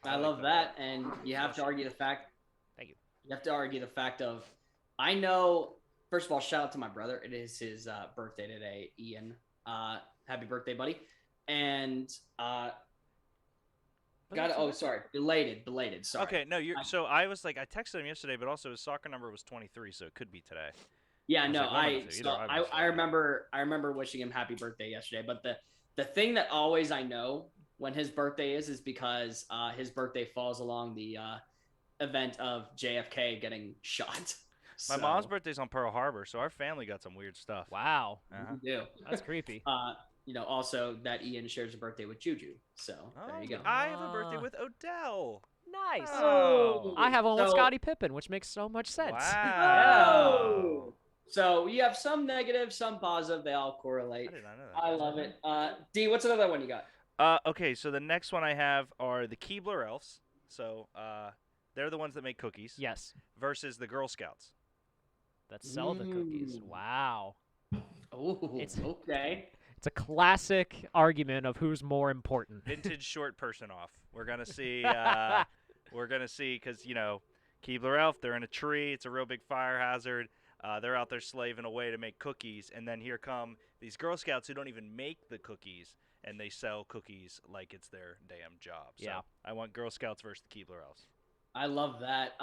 I love that, and you have to argue the fact. Thank you. You have to argue the fact of, I know. First of all, shout out to my brother. It is his birthday today, Ian. Happy birthday, buddy. And belated. Sorry. Okay, no, so I was like, I texted him yesterday, but also his soccer number was 23, so it could be today. Yeah, no, I remember wishing him happy birthday yesterday. But the thing that always I know when his birthday is because his birthday falls along the event of JFK getting shot. My mom's birthday's on Pearl Harbor, so our family got some weird stuff. Wow. We do. That's creepy. Also that Ian shares a birthday with Juju. So there you go. I have a birthday with Odell. Nice. Oh. I have one with Scottie Pippen, which makes so much sense. Wow. So you have some negative, some positive. They all correlate. I did not know that. I love it. D, what's another one you got? Okay, so the next one I have are the Keebler Elves. So they're the ones that make cookies. Yes. Versus the Girl Scouts. That sell the cookies. Wow. Oh, okay. It's a classic argument of who's more important. Vintage short person off. We're gonna see. Because Keebler Elf, they're in a tree. It's a real big fire hazard. They're out there slaving away to make cookies, and then here come these Girl Scouts who don't even make the cookies, and they sell cookies like it's their damn job. So yeah. I want Girl Scouts versus the Keebler Elves. I love that.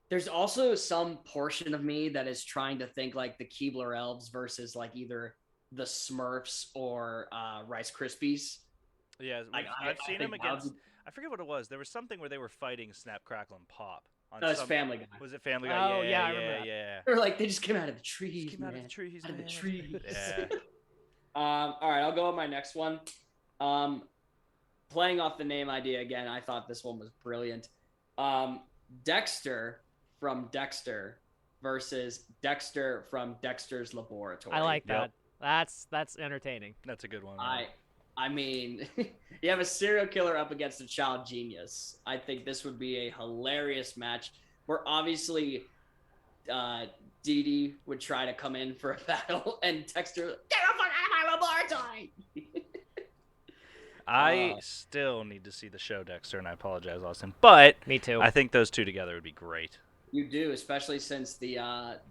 There's also some portion of me that is trying to think like the Keebler Elves versus like either the Smurfs or Rice Krispies. Yeah, I've seen them against. I forget what it was. There was something where they were fighting Snap, Crackle, and Pop. No, it's Family Guy. Was it Family Guy? Oh, yeah, I remember that. Yeah. They're like, they just came out of the trees. Just came out of the trees, Out of the man. trees. Yeah. All right, I'll go with my next one. Playing off the name idea again, I thought this one was brilliant. Dexter from Dexter versus Dexter from Dexter's Laboratory. I like that. That's entertaining. That's a good one. I mean, you have a serial killer up against a child genius. I think this would be a hilarious match where obviously Dee Dee would try to come in for a battle and Dexter, get the fuck out of my laboratory! I still need to see the show, Dexter, and I apologize, Austin. But me too. I think those two together would be great. You do, especially since the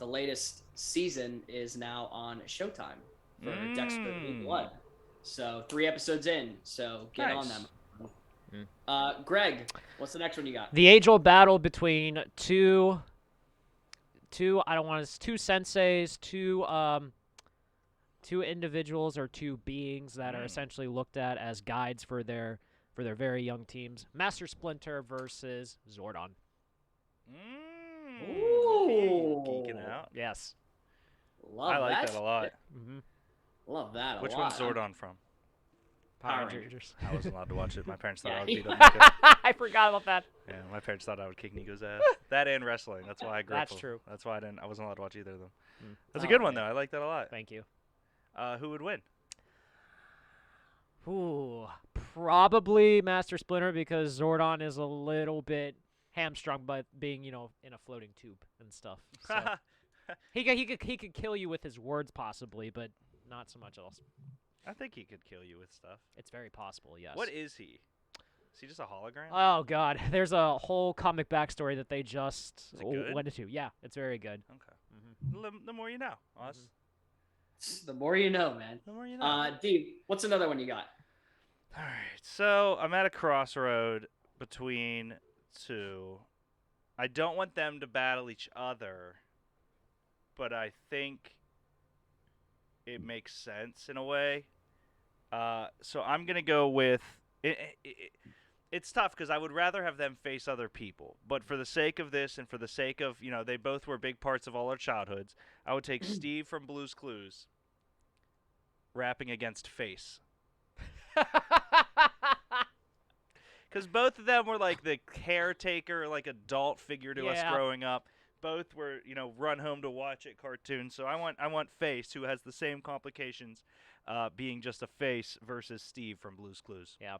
latest season is now on Showtime for Dexter New Blood. So 3 episodes in, so get on them. Greg, what's the next one you got? The age-old battle between two senseis, two individuals or two beings that are essentially looked at as guides for their very young teams. Master Splinter versus Zordon. Ooh. Geeking out. Yes. Love I like that a lot. Mm-hmm. Love that a Which lot. one's Zordon from? Power Rangers. I wasn't allowed to watch it. My parents thought I would Yeah. beat up Nico. I forgot about that. Yeah, my parents thought I would kick Nico's ass. That and wrestling. That's why I grew up. That's true. That's why I wasn't allowed to watch either of them. Mm. That's a good one though. I like that a lot. Thank you. Who would win? Ooh, probably Master Splinter because Zordon is a little bit hamstrung by being, in a floating tube and stuff. So he could kill you with his words possibly, but not so much else. I think he could kill you with stuff. It's very possible, yes. What is he? Is he just a hologram? Oh God, there's a whole comic backstory that they just Is it good? went into. Yeah, it's very good. Okay. The more you know. Us. The more you know, man. The more you know. Dave, what's another one you got? All right. So I'm at a crossroad between two. I don't want them to battle each other, but I think it makes sense in a way. So I'm gonna go with it's tough because I would rather have them face other people, but for the sake of this and for the sake of they both were big parts of all our childhoods, I would take Steve from Blue's Clues rapping against Face, because both of them were like the caretaker, like adult figure to us growing up. Both were run home to watch it cartoons. So I want Face, who has the same complications, being just a face, versus Steve from Blue's Clues. Yeah.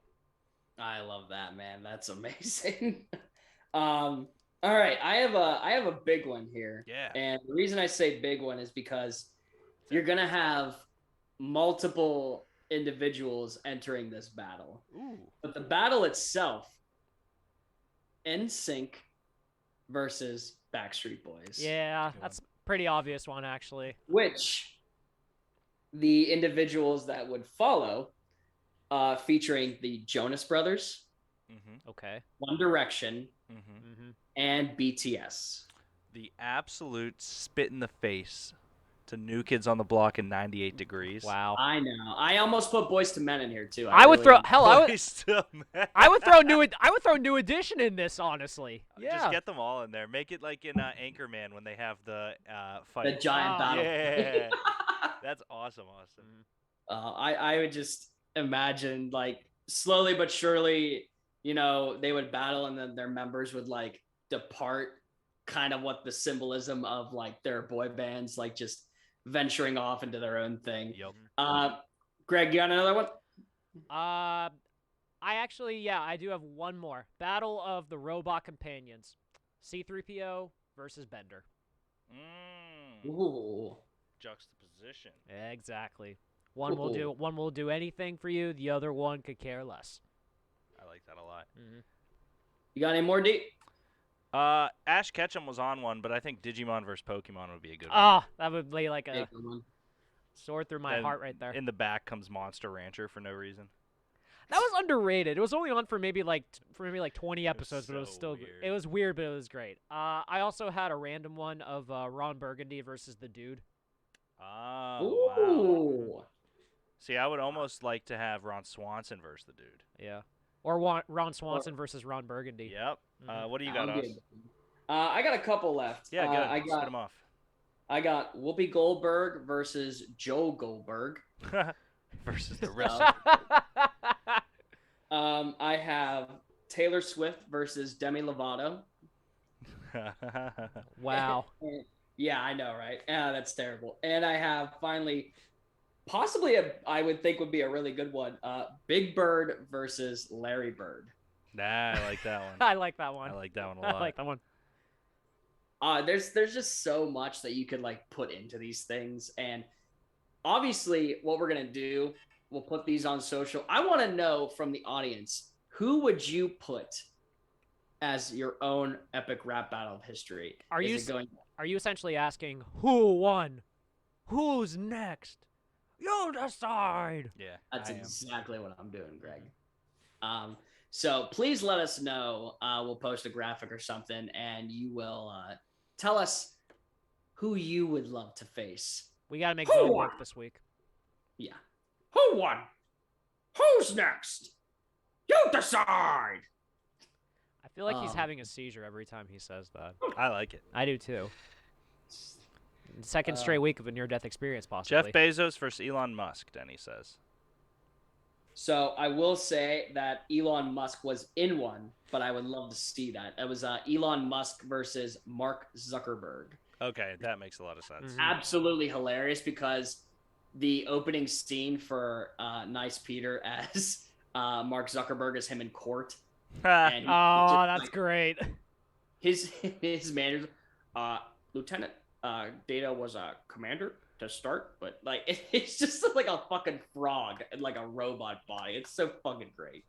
I love that, man. That's amazing. All right, I have a big one here. Yeah. And the reason I say big one is because you're gonna have multiple individuals entering this battle. Ooh. But the battle itself, NSYNC versus Backstreet Boys. Yeah, that's a pretty obvious one actually. Which the individuals that would follow, featuring the Jonas Brothers, Okay. One Direction, and BTS. The absolute spit in the face to New Kids on the Block in 98 Degrees. Wow. I know. I almost put Boys to Men in here too. I would throw I would throw New Edition in this, honestly. Yeah. Just get them all in there. Make it like in Anchorman when they have the fight. The giant battle. Yeah. That's awesome. I would just imagine, like, slowly but surely, they would battle and then their members would like depart, kind of what the symbolism of like their boy bands, like just venturing off into their own thing. Yep. Greg, you got another one? I do have one more. Battle of the Robot Companions. C-3PO versus Bender. Ooh. Juxtaposition. Exactly. One will do anything for you, the other one could care less. I like that a lot. You got any more, D? Ash Ketchum was on one, but I think Digimon versus Pokemon would be a good one. Oh, that would be like a Good one. sword through my heart right there. In the back comes Monster Rancher for no reason. That was underrated. It was only on for maybe like 20 episodes, but it was so still weird. It was weird, but it was great. I also had a random one of Ron Burgundy versus the Dude. Oh, Ooh. wow. See, I would almost like to have Ron Swanson versus the Dude. Yeah. Or Ron Swanson versus Ron Burgundy. Yep. What do you got, Us? I got a couple left. Yeah, good. Spit them off. I got Whoopi Goldberg versus Joe Goldberg. Versus the rest. I have Taylor Swift versus Demi Lovato. Wow. Yeah, I know, right? Yeah, that's terrible. And I have finally, possibly I would think would be a really good one. Big Bird versus Larry Bird. Nah, I like that one. I like that one. I like that one a lot. I like that one. There's just so much that you could like put into these things, and obviously what we're gonna do, we'll put these on social. I want to know from the audience, who would you put as your own epic rap battle of history? Are you essentially asking who won? Who's next? You decide. Yeah. That's exactly what I'm doing, Greg. So please let us know. We'll post a graphic or something, and you will tell us who you would love to face. We got to make Bo work this week. Yeah. Who won? Who's next? You decide. I feel like he's having a seizure every time he says that. I like it. I do too. Second straight week of a near-death experience, possibly. Jeff Bezos versus Elon Musk, Denny says. So I will say that Elon Musk was in one, but I would love to see that. It was Elon Musk versus Mark Zuckerberg. Okay, that makes a lot of sense. Absolutely hilarious because the opening scene for Nice Peter as Mark Zuckerberg is him in court. And that's great. His manager, Lieutenant Data was a commander to start, but like it's just like a fucking frog and like a robot body. It's so fucking great.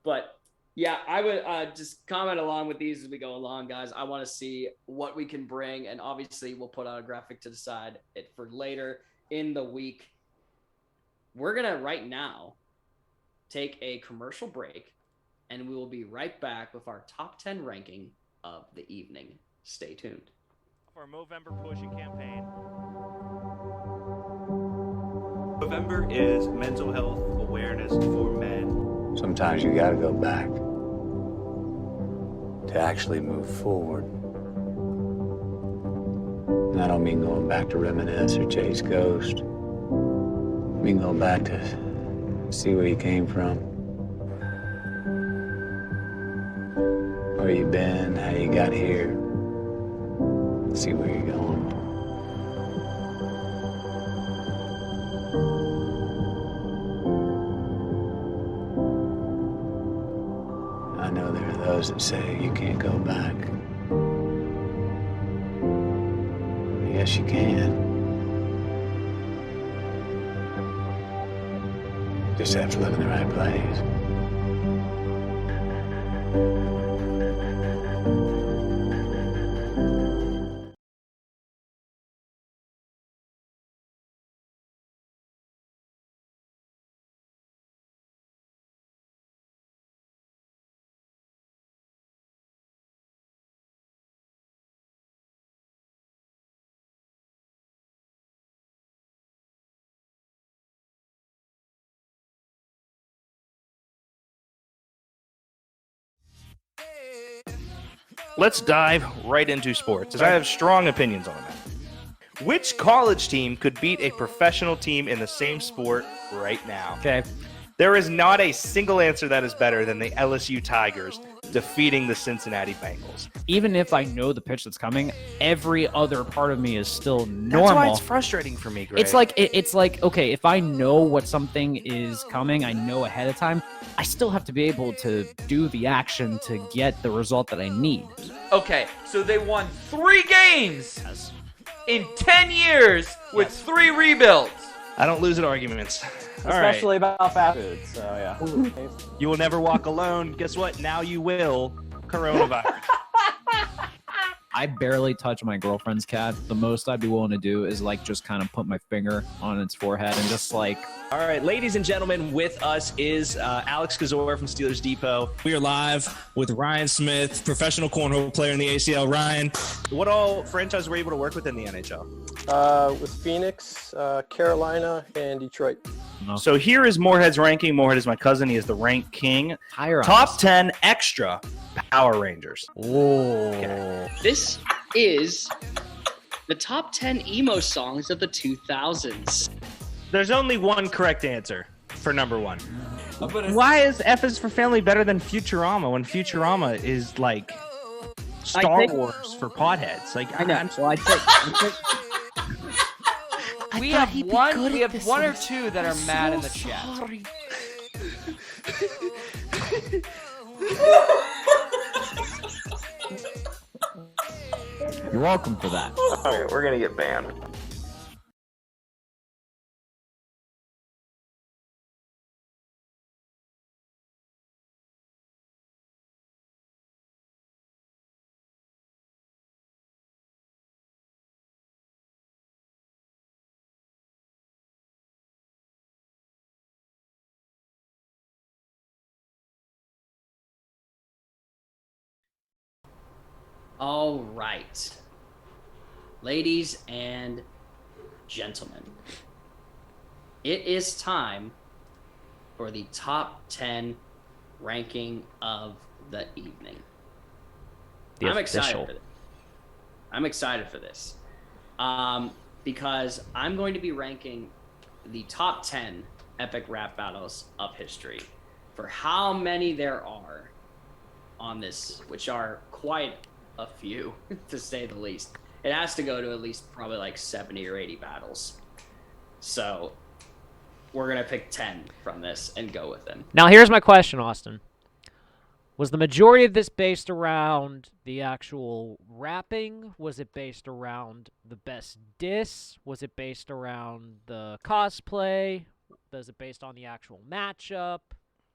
But yeah, I would just comment along with these as we go along, guys. I want to see what we can bring, and obviously we'll put out a graphic to decide it for later in the week. We're gonna right now take a commercial break, and we will be right back with our top 10 ranking of the evening. Stay tuned. For our Movember pushing campaign. November is mental health awareness for men. Sometimes you gotta go back to actually move forward. And I don't mean going back to reminisce or chase ghosts. I mean going back to see where you came from. Where you been, how you got here. See where you're going. I know there are those that say you can't go back. Yes, you can. Just have to live in the right place. Let's dive right into sports, as I have strong opinions on that. Which college team could beat a professional team in the same sport right now? Okay. There is not a single answer that is better than the LSU Tigers defeating the Cincinnati Bengals. Even if I know the pitch that's coming, every other part of me is still normal. That's why it's frustrating for me, Greg. It's like okay, if I know what something is coming, I know ahead of time, I still have to be able to do the action to get the result that I need. Okay, so they won 3 games in 10 years with 3 rebuilds. I don't lose at arguments. Especially about fast food, so yeah. You will never walk alone. Guess what? Now you will. Coronavirus. I barely touch my girlfriend's cat. The most I'd be willing to do is like just kind of put my finger on its forehead and just like. All right, ladies and gentlemen, with us is Alex Kazor from Steelers Depot. We are live with Ryan Smith, professional cornhole player in the ACL. Ryan, What all franchise were you able to work with in the NHL? With Phoenix, Carolina, and Detroit. So here is Moorhead's ranking. Moorhead is my cousin. He is the rank king. Higher Top 10 extra Power Rangers. Whoa. This is the top 10 emo songs of the 2000s. There's only one correct answer for number 1. Why is F is for Family better than Futurama when Futurama is like Star Wars for potheads? Like I know. So I think We have one or two that are mad in the chat. You're welcome for that. Okay, we're gonna get banned. all right. Ladies and gentlemen, it is time for the top 10 ranking of the evening. I'm excited for this. Because I'm going to be ranking the top 10 epic rap battles of history. For how many there are on this, which are quite a few, to say the least. It has to go to at least probably like 70 or 80 battles. So we're going to pick 10 from this and go with them. Now, here's my question, Austin. Was the majority of this based around the actual rapping? Was it based around the best diss? Was it based around the cosplay? Was it based on the actual matchup?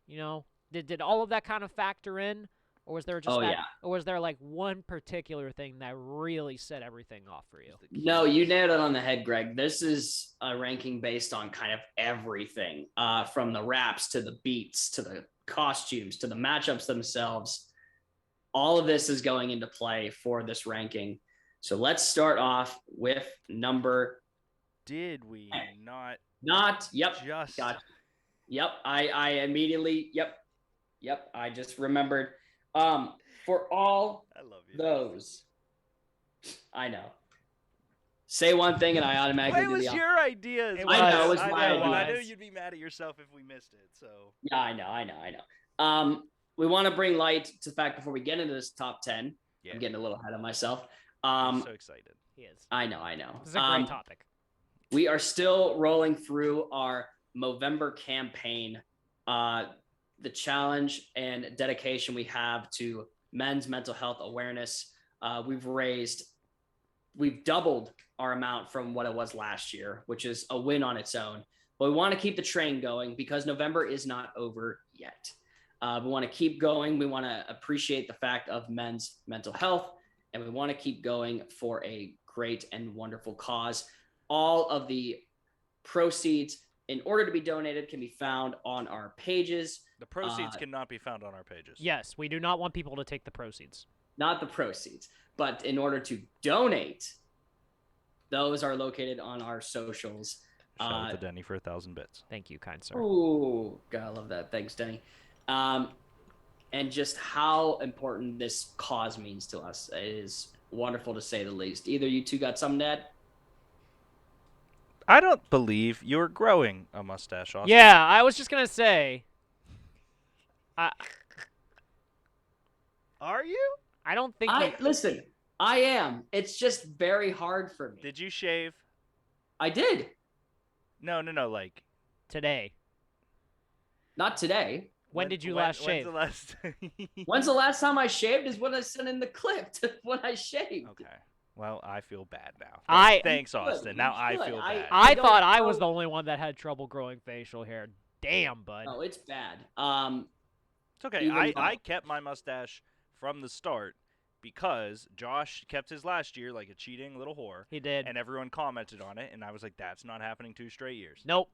You know, did all of that kind of factor in? Or was there just or was there like one particular thing that really set everything off for you? No, you nailed it on the head, Greg. This is a ranking based on kind of everything, from the raps to the beats to the costumes to the matchups themselves. All of this is going into play for this ranking. So let's start off with number. Did we not? Not. Yep. Just. Gotcha. Yep. I immediately. Yep. I just remembered. For all I love you. those, I know. Say one thing and I automatically It was your idea. I know, it was I my know. idea. I knew you'd be mad at yourself if we missed it. So Yeah, I know. We want to bring light to the fact before we get into this top 10. Yeah. I'm getting a little ahead of myself. I'm so excited. He is. I know. This is a great topic. We are still rolling through our Movember campaign. The challenge and dedication we have to men's mental health awareness. We've doubled our amount from what it was last year, which is a win on its own. But we want to keep the train going because November is not over yet. We want to keep going. We want to appreciate the fact of men's mental health, and we want to keep going for a great and wonderful cause. All of the proceeds, in order to be donated, can be found on our pages. The proceeds cannot be found on our pages. Yes, we do not want people to take the proceeds. Not the proceeds, but in order to donate, those are located on our socials. Shout out to Denny for 1,000 bits. Thank you, kind sir. Ooh, God, I love that. Thanks, Denny. And just how important this cause means to us is wonderful to say the least. Either you two got something to add? I don't believe you're growing a mustache, Austin. Yeah, I was just gonna say. Are you? I don't think. Listen, I am. It's just very hard for me. Did you shave? I did. No, like today. Not today. When did you last shave? When's the last time I shaved? Is what I sent in the clip to when I shaved. Okay. Well, I feel bad now. Thanks, Austin. Now I feel bad. I thought I was the only one that had trouble growing facial hair. Damn, bud. No, it's bad. It's okay. I kept my mustache from the start because Josh kept his last year like a cheating little whore. He did. And everyone commented on it, and I was like, that's not happening 2 straight years. Nope.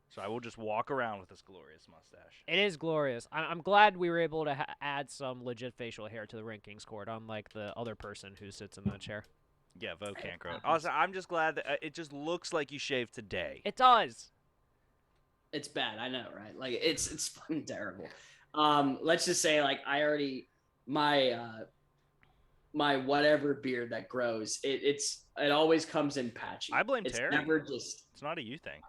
So I will just walk around with this glorious mustache. It is glorious. I'm glad we were able to add some legit facial hair to the RankKing's court, unlike the other person who sits in that chair. Yeah, Vo can't grow it. Also, I'm just glad that it just looks like you shaved today. It does. It's bad. I know, right? Like it's fucking terrible. Let's just say, like, I already my whatever beard that grows, it always comes in patchy. I blame it's Terry. Never just. It's not a you thing.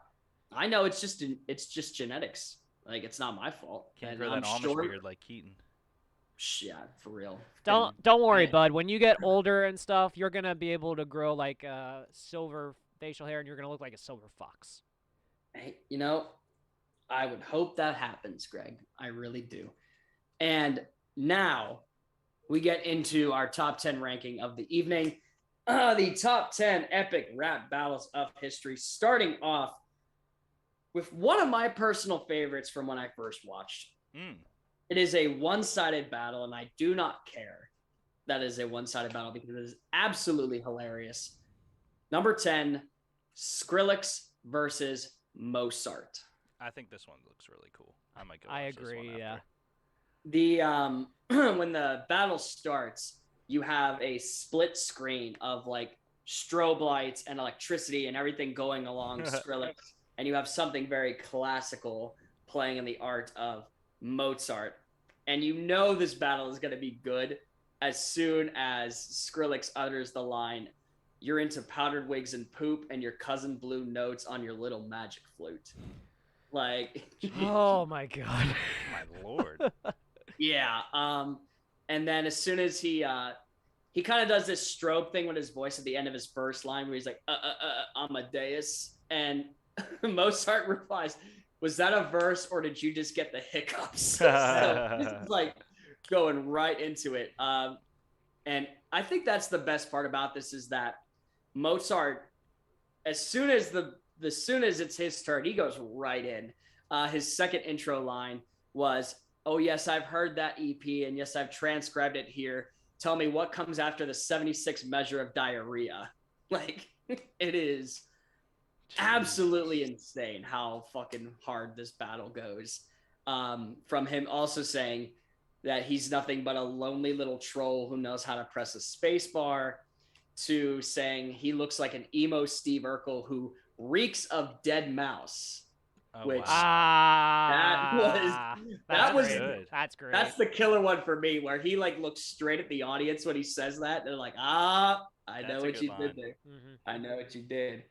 I know it's just genetics. Like, it's not my fault. Can't grow that Amish beard like Keaton. Yeah, for real. Don't worry, bud. When you get older and stuff, you're gonna be able to grow like silver facial hair, and you're gonna look like a silver fox. Hey, I would hope that happens, Greg. I really do. And now we get into our top 10 ranking of the evening. The top 10 epic rap battles of history, starting off with one of my personal favorites from when I first watched. It is a one-sided battle, and I do not care that is a one-sided battle because it is absolutely hilarious. Number 10, Skrillex versus Mozart. I think this one looks really cool. I might go. I agree. Yeah. The when the battle starts, you have a split screen of like strobe lights and electricity and everything going along Skrillex, and you have something very classical playing in the art of Mozart. And this battle is going to be good as soon as Skrillex utters the line, "You're into powdered wigs and poop, and your cousin blew notes on your little magic flute." Like, Oh my god. My lord. yeah. And then as soon as he kind of does this strobe thing with his voice at the end of his first line, where he's like, Amadeus, and Mozart replies, "Was that a verse, or did you just get the hiccups?" So this is like going right into it. And I think that's the best part about this is that Mozart, as soon as it's his turn, he goes right in. His second intro line was, "Oh yes, I've heard that EP, and yes, I've transcribed it here. Tell me what comes after the 76 measure of diarrhea." Like, it is absolutely insane how fucking hard this battle goes. From him also saying that he's nothing but a lonely little troll who knows how to press a space bar, to saying he looks like an emo Steve Urkel who reeks of dead mouse. Oh, Which wow. that was good. That's great. That's the killer one for me, where he like looks straight at the audience when he says that. They're like, I know That's a what good you line. did there. Mhm. I know what you did.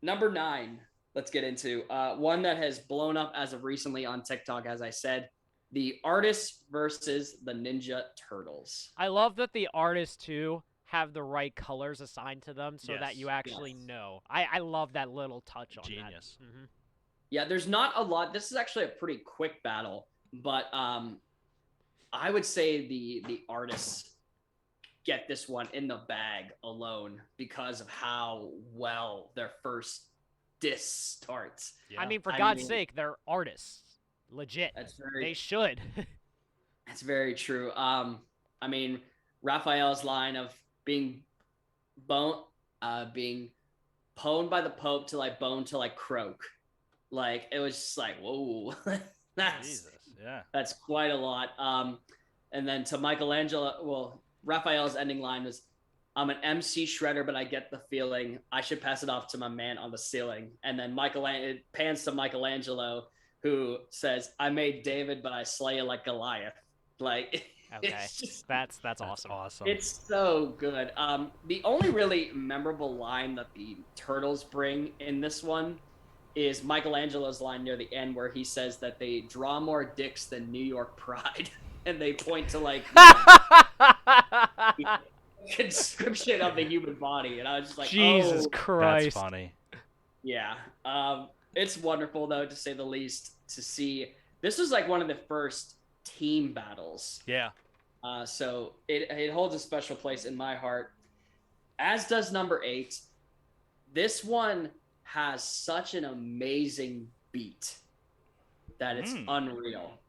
Number 9, let's get into one that has blown up as of recently on TikTok, as I said, the artists versus the Ninja Turtles. I love that the artists too have the right colors assigned to them so that Yes. you actually know. I love that little touch on Genius. that. Mhm. Yeah, there's not a lot. This is actually a pretty quick battle, but I would say the artists get this one in the bag alone because of how well their first diss starts. Yeah. I mean, for I God's mean- sake, they're artists. Legit. That's very They should. That's very true. I mean, Raphael's line of being pwned by the Pope till I bone till I croak. Like, it was just like, whoa, Jesus. Yeah. that's quite a lot. And then to Michelangelo, well, Raphael's ending line was, "I'm an MC shredder, but I get the feeling I should pass it off to my man on the ceiling." And then it pans to Michelangelo, who says, "I made David, but I slay you like Goliath." Like, Okay. it's just, That's That's awesome. awesome. it's so good. The only really memorable line that the Turtles bring in this one is Michelangelo's line near the end, where he says that they draw more dicks than New York Pride, and they point to like the conscription of the human body, and I was just like, Jesus oh, Christ. That's funny. yeah. It's wonderful though, to say the least, to see. This was like one of the first team battles. Yeah. So it holds a special place in my heart, as does number 8. This one has such an amazing beat that it's unreal.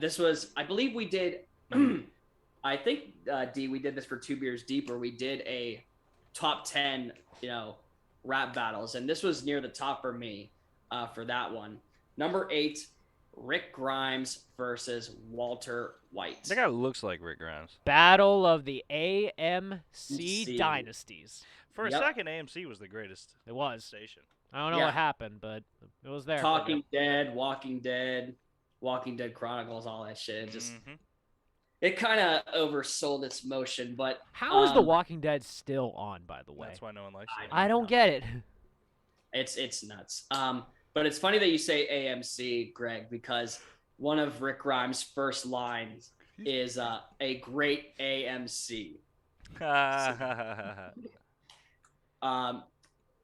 This was, I believe we did, I think, D, we did this for 2 Beers Deep, where we did a top 10, rap battles. And this was near the top for me for that one. Number 8, Rick Grimes versus Walter White. That guy looks like Rick Grimes. Battle of the AMC C. dynasties. For a Yep. second, AMC was the greatest It was. station. I don't know Yeah. what happened, but it was there. for a Talking bit. Dead, Walking Dead Chronicles, all that shit. It just Mhm. it kind of oversold its motion, but How is The Walking Dead still on, by the way? That's why no one likes it. I don't get it. it's nuts. But it's funny that you say AMC, Greg, because one of Rick Grimes' first lines is a great AMC.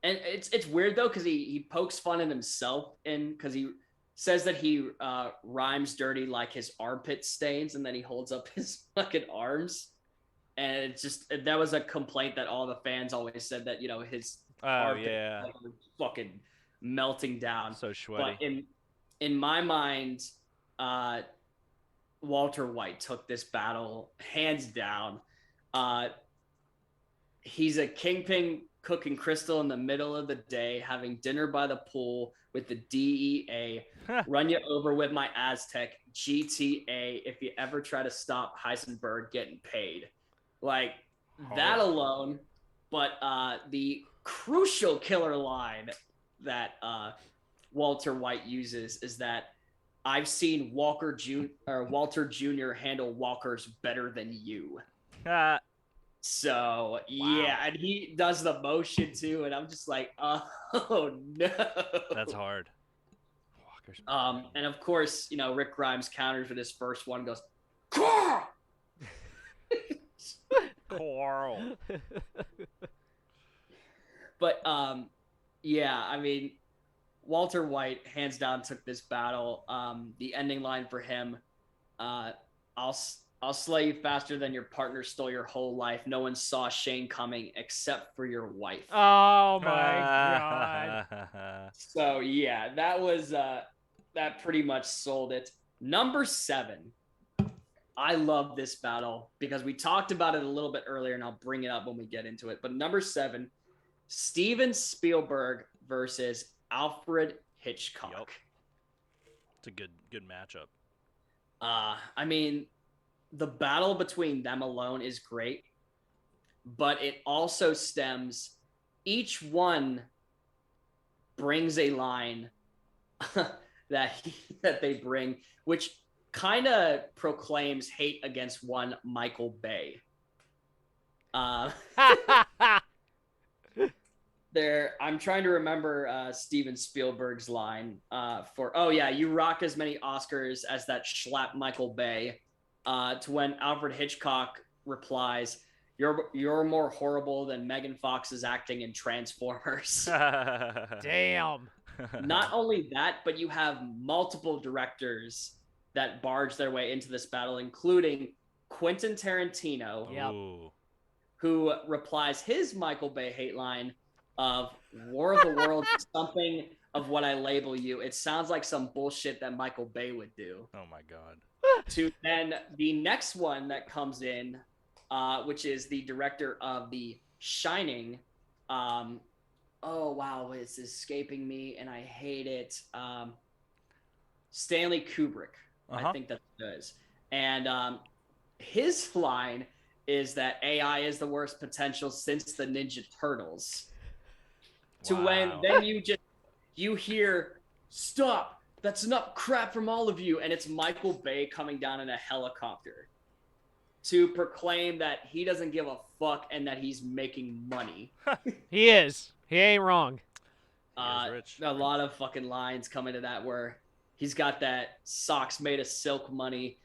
And it's weird though, because he pokes fun at himself, because he says that he rhymes dirty like his armpit stains, and then he holds up his fucking arms, and it's just, that was a complaint that all the fans always said, that his Oh armpit yeah. was fucking melting down. So sweaty. But in my mind, Walter White took this battle hands down. He's a kingpin cooking crystal in the middle of the day, having dinner by the pool with the DEA, run you over with my Aztec, GTA, if you ever try to stop Heisenberg getting paid. Like, that alone. But the crucial killer line that Walter White uses is that, "I've seen Walter Jr. handle walkers better than you." So, yeah, and he does the motion too, and I'm just like, oh no. That's hard. Fuckers. And of course, Rick Grimes counters with his first one, goes, Carl! Coral. But yeah, I mean, Walter White hands down took this battle. The ending line for him, I'll slay you faster than your partner stole your whole life. No one saw Shane coming except for your wife. Oh my god. So yeah, that was that pretty much sold it. Number 7. I love this battle because we talked about it a little bit earlier, and I'll bring it up when we get into it. But number 7, Steven Spielberg versus Alfred Hitchcock. Yep. It's a good matchup. I mean, the battle between them alone is great, but it also stems. Each one brings a line that they bring, which kind of proclaims hate against one Michael Bay. I'm trying to remember Steven Spielberg's line for, oh yeah, you rock as many Oscars as that schlap Michael Bay, to when Alfred Hitchcock replies, you're more horrible than Megan Fox's acting in Transformers. Damn. Not only that, but you have multiple directors that barge their way into this battle, including Quentin Tarantino, who replies his Michael Bay hate line of War of the Worlds is something of what I label you. It sounds like some bullshit that Michael Bay would do. Oh my god. To then the next one that comes in, which is the director of The Shining. Oh wow, it's escaping me and I hate it. Stanley Kubrick. I think that's what it is. And his line is that AI is the worst potential since the Ninja Turtles. To when then you hear, stop, that's enough crap from all of you, and it's Michael Bay coming down in a helicopter to proclaim that he doesn't give a fuck and that he's making money. He is. He ain't wrong. Rich. A lot of fucking lines come into that where he's got that socks made of silk money,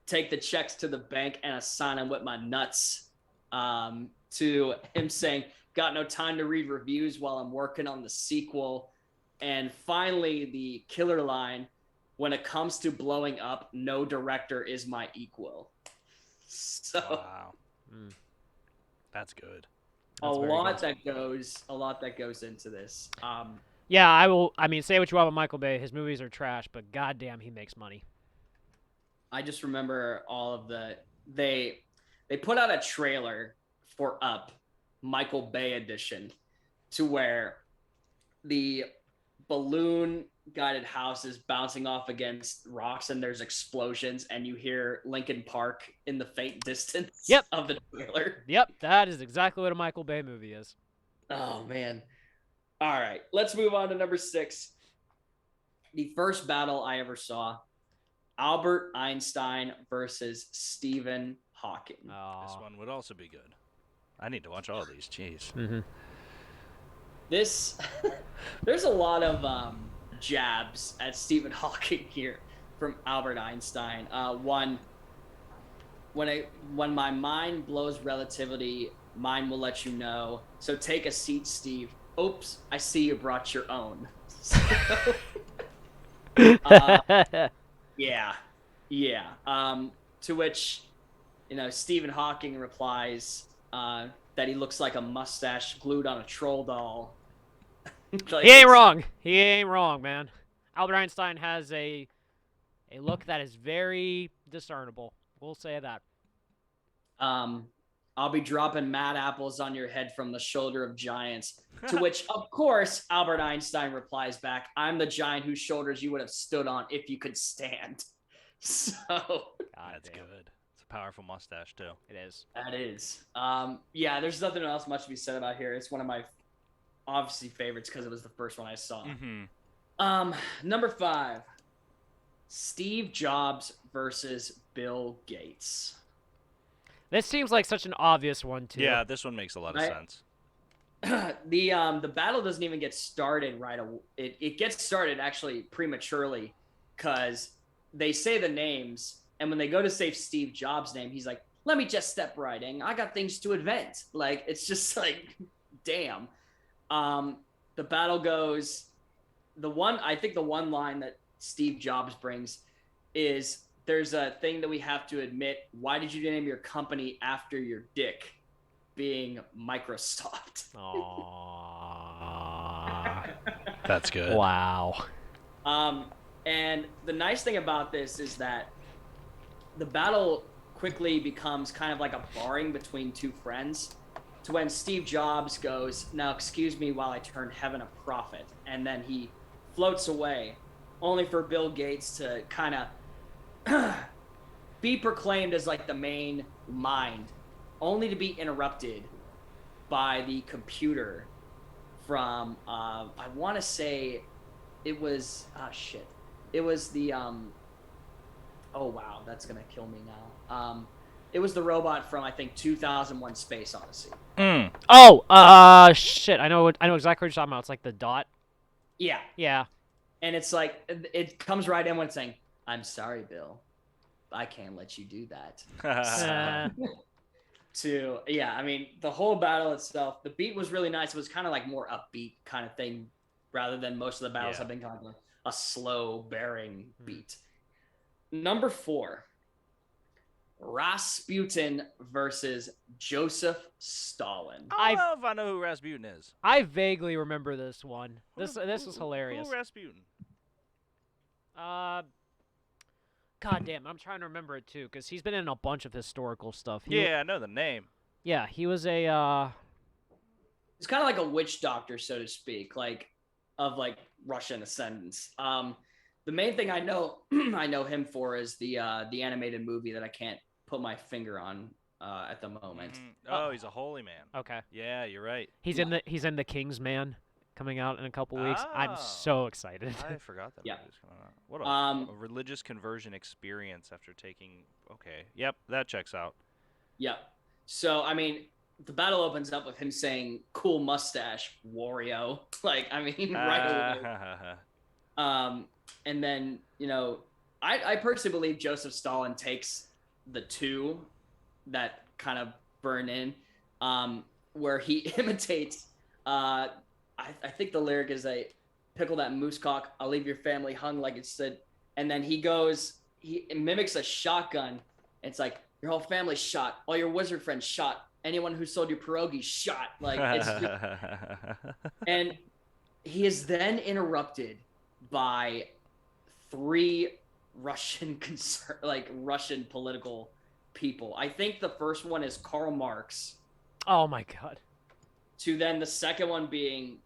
take the checks to the bank and assign them with my nuts, to him saying, got no time to read reviews while I'm working on the sequel. And finally, the killer line, when it comes to blowing up, no director is my equal. So wow. That's good. A lot that goes into this. Yeah, I mean, say what you want about Michael Bay. His movies are trash, but goddamn, he makes money. I just remember all of they put out a trailer for Up, Michael Bay edition, to where the balloon guided house is bouncing off against rocks and there's explosions and you hear Linkin Park in the faint distance of the trailer. Yep, that is exactly what a Michael Bay movie is. Oh man. All right, let's move on to number 6. The first battle I ever saw, Albert Einstein versus Stephen Hawking. This one would also be good. I need to watch all of these. Jeez. Mm-hmm. There's a lot of jabs at Stephen Hawking here from Albert Einstein. One, when my mind blows relativity, mine will let you know. So take a seat, Steve. Oops, I see you brought your own. Yeah. To which, Stephen Hawking replies that he looks like a mustache glued on a troll doll. Like, he ain't wrong. He ain't wrong, man. Albert Einstein has a look that is very discernible. We'll say that. I'll be dropping mad apples on your head from the shoulder of giants. To which, of course, Albert Einstein replies back, I'm the giant whose shoulders you would have stood on if you could stand. So that's good. It's a powerful mustache too. It is. That is. Yeah, there's nothing else much to be said about here. It's one of my obviously favorites because it was the first one I saw. Mm-hmm. Number 5, Steve Jobs versus Bill Gates. This seems like such an obvious one too. Yeah, this one makes a lot of sense. the battle doesn't even get started right away. It gets started actually prematurely because they say the names, and when they go to say Steve Jobs' name, he's like, "Let me just step right in. I got things to invent." Like, it's just like, damn. The battle goes. I think the one line that Steve Jobs brings is, "There's a thing that we have to admit. Why did you name your company after your dick?" Being Microsoft. Aww. That's good. Wow. And the nice thing about this is that the battle quickly becomes kind of like a barring between two friends, to when Steve Jobs goes, "Now excuse me while I turn heaven a prophet," and then he floats away, only for Bill Gates to kind of be proclaimed as like the main mind, only to be interrupted by the computer from I want to say it was it was the oh wow, that's gonna kill me now. It was the robot from, I think, 2001: Space Odyssey. Oh, shit. I know exactly what you're talking about. It's like the dot. Yeah. Yeah. And it's like, it comes right in when it's saying, "I'm sorry, Bill, I can't let you do that." I mean, the whole battle itself, the beat was really nice. It was kind of like more upbeat kind of thing, rather than most of the battles have been kind of like a slow bearing beat. Number 4, Rasputin versus Joseph Stalin. I don't know if I know who Rasputin is. I vaguely remember this one. This is hilarious. Who Rasputin? God damn, I'm trying to remember it too, because he's been in a bunch of historical stuff. I know the name. Yeah, he was a It's kind of like a witch doctor, so to speak, like of like Russian ascendance. The main thing I know I know him for is the animated movie that I can't put my finger on at the moment. Oh, he's a holy man. Okay. Yeah, you're right. He's in the King's Man, coming out in a couple weeks. I'm so excited. I forgot that movie was coming out. What a religious conversion experience after taking. Okay, yep, that checks out. Yep. So I mean, the battle opens up with him saying, "Cool mustache, Wario." Like, I mean, right away. And then, I personally believe Joseph Stalin takes the 2 that kind of burn in, where he imitates, I think the lyric is a "Pickle that moose cock, I'll leave your family hung like it said," and then he mimics a shotgun. It's like, "Your whole family's shot, all your wizard friends shot, anyone who sold you pierogies shot." Like, it's just, and he is then interrupted by 3 Russian Russian political people. I think the first one is Karl Marx. Oh my god. To then the second one being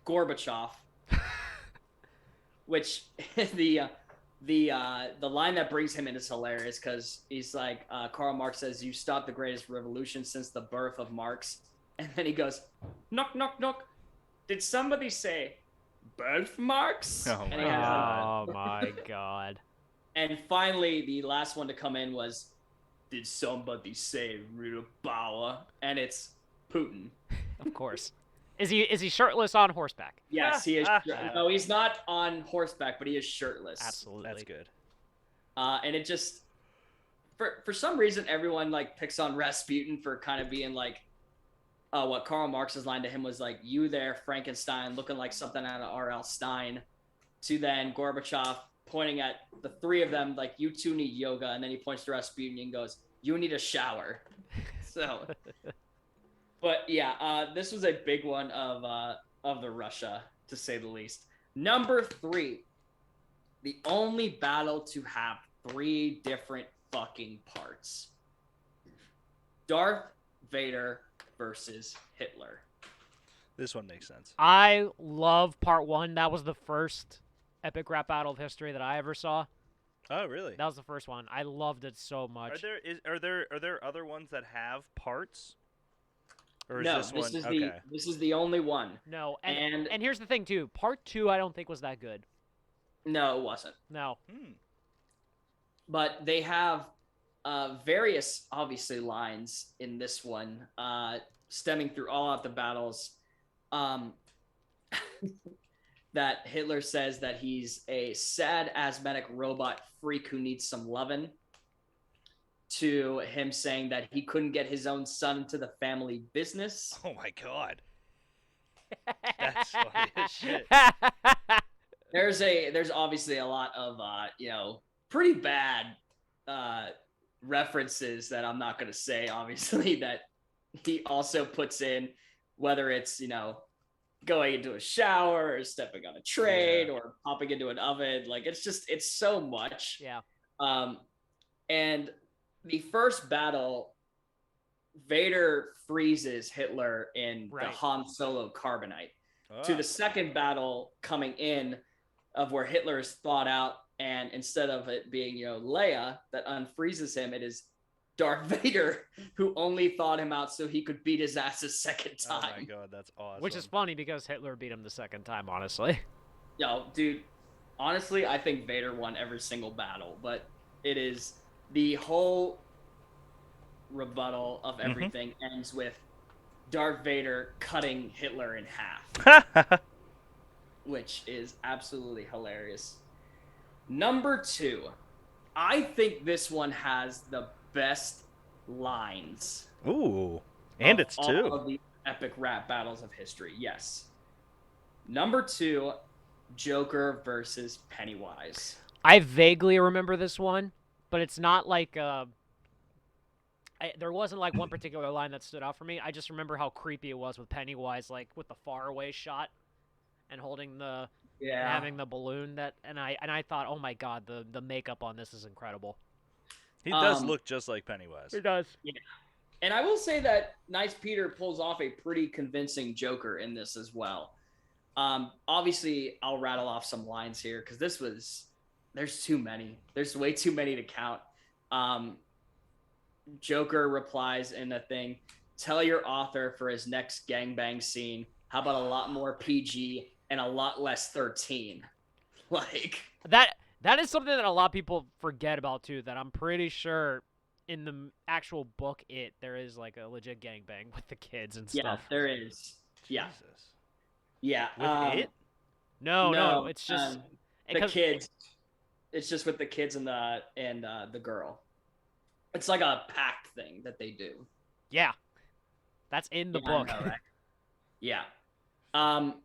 Gorbachev, which the line that brings him in is hilarious, because he's like, Karl Marx says, "You stopped the greatest revolution since the birth of Marx," and then he goes, "Knock, knock, knock. Did somebody say birthmarks?" Oh my god. And finally, the last one to come in was, "Did somebody say Rita Bauer?" And it's Putin. Of course. Is he shirtless on horseback? Yes, he is. No, he's not on horseback, but he is shirtless. Absolutely. That's good. And it just, for some reason, everyone like picks on Rasputin for kind of being like, what Karl Marx's line to him was like, "You there, Frankenstein, looking like something out of R.L. Stein," to then Gorbachev pointing at the 3 of them like, "You 2 need yoga," and then he points to Rasputin and goes, "You need a shower." So, but yeah, this was a big one of the Russia, to say the least. Number 3, the only battle to have 3 different fucking parts: Darth Vader versus Hitler. This one makes sense. I love part 1. That was the first epic rap battle of history that I ever saw. Oh, really? That was the first one. I loved it so much. Are there other ones that have parts? Or is No, this is the only one. No, and here's the thing too. Part 2 I don't think was that good. No, it wasn't. No. But they have various, obviously, lines in this one, stemming through all of the battles. that Hitler says that he's a sad asthmatic robot freak who needs some lovin', to him saying that he couldn't get his own son into the family business. Oh my god. That's funny as shit. There's obviously a lot of pretty bad references that I'm not going to say, obviously, that he also puts in, whether it's going into a shower or stepping on a train or popping into an oven. Like, it's so much. Yeah. And the first battle, Vader freezes Hitler in the Han Solo carbonite. To the second battle coming in, of where Hitler is thawed out, and instead of it being Leia that unfreezes him, it is Darth Vader who only thawed him out so he could beat his ass a second time. Oh my god, that's awesome. Which is funny because Hitler beat him the second time, honestly. Yo, dude, honestly, I think Vader won every single battle, but it is the whole rebuttal of everything ends with Darth Vader cutting Hitler in half, which is absolutely hilarious. Number 2, I think this one has the best lines. Ooh, and it's two. All of the epic rap battles of history. Yes. Number 2, Joker versus Pennywise. I vaguely remember this one, but it's not like there wasn't like one particular line that stood out for me. I just remember how creepy it was with Pennywise, like with the faraway shot and holding the and having the balloon and I thought, oh my god, the makeup on this is incredible. He does look just like Pennywise. He does. Yeah. And I will say that Nice Peter pulls off a pretty convincing Joker in this as well. Obviously, I'll rattle off some lines here because there's too many. There's way too many to count. Joker replies in the thing, tell your author for his next gangbang scene, how about a lot more PG and a lot less 13? Like that is something that a lot of people forget about too, that I'm pretty sure in the actual book there is like a legit gangbang with the kids and stuff. Yeah, there is. Yeah. Jesus. Yeah. With it? No, it's just the kids. It's just with the kids and the girl. It's like a pact thing that they do. Yeah. That's in the book. I know, right? Yeah.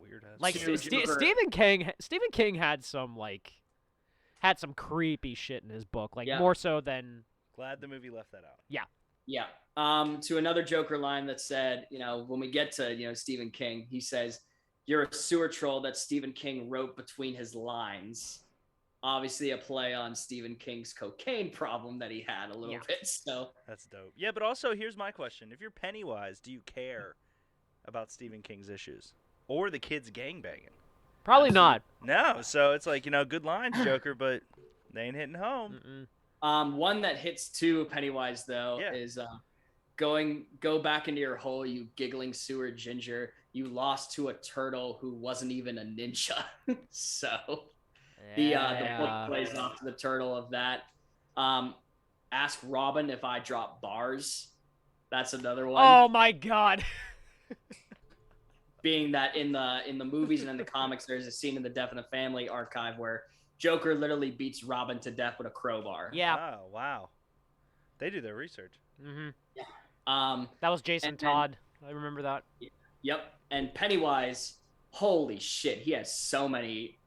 Weird ass. Like Stephen King had some creepy shit in his book, like more so than. Glad the movie left that out. Yeah. Yeah. To another Joker line that said, when we get to, Stephen King, he says, you're a sewer troll that Stephen King wrote between his lines. Obviously a play on Stephen King's cocaine problem that he had a little bit. So that's dope. Yeah, but also here's my question. If you're Pennywise, do you care about Stephen King's issues? Or the kids gangbanging? Probably not. No, so it's like, good lines, Joker, but they ain't hitting home. One that hits too, Pennywise, though, is go back into your hole, you giggling sewer ginger. You lost to a turtle who wasn't even a ninja. So the book plays off to the turtle of that. Ask Robin if I drop bars. That's another one. Oh my god. Being that in the movies and in the comics, there's a scene in the Death in the Family archive where Joker literally beats Robin to death with a crowbar. Yeah. Oh, wow. They do their research. Mm-hmm. Yeah. That was Jason Todd. I remember that. Yep. And Pennywise, holy shit, he has so many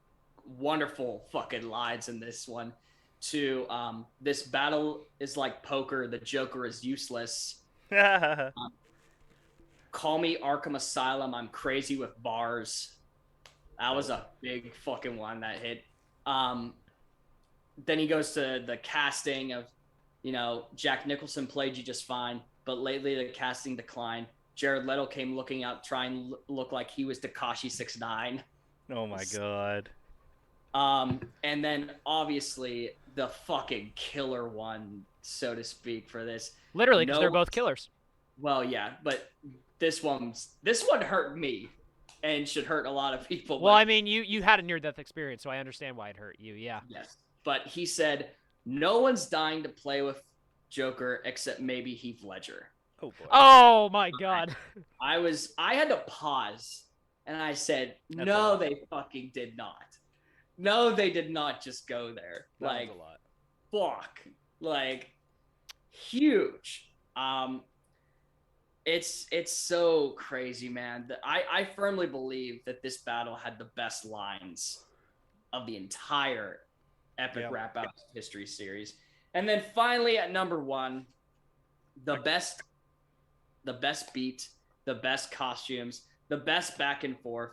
wonderful fucking lines in this one. This battle is like poker. The Joker is useless. Call me Arkham Asylum. I'm crazy with bars. That was a big fucking one that hit. Then he goes to the casting of, Jack Nicholson played you just fine, but lately the casting declined. Jared Leto came looking out, trying to look like he was Tekashi 6ix9ine. Oh my god. And then obviously the fucking killer one, so to speak, for this. Literally, because they're both killers. Well, yeah, but this one hurt me and should hurt a lot of people. Well, I mean, you had a near-death experience, so I understand why it hurt you, yeah. Yes, but he said, no one's dying to play with Joker except maybe Heath Ledger. Oh, boy. Oh, my God. I had to pause And I said, That's a no, lot. they fucking did not. No, they did not just go there. That Like, was a lot. fuck. Like, huge. It's so crazy, man. I firmly believe that this battle had the best lines of the entire Epic Rap Battles history series. And then finally at number 1, the best beat, the best costumes, the best back and forth,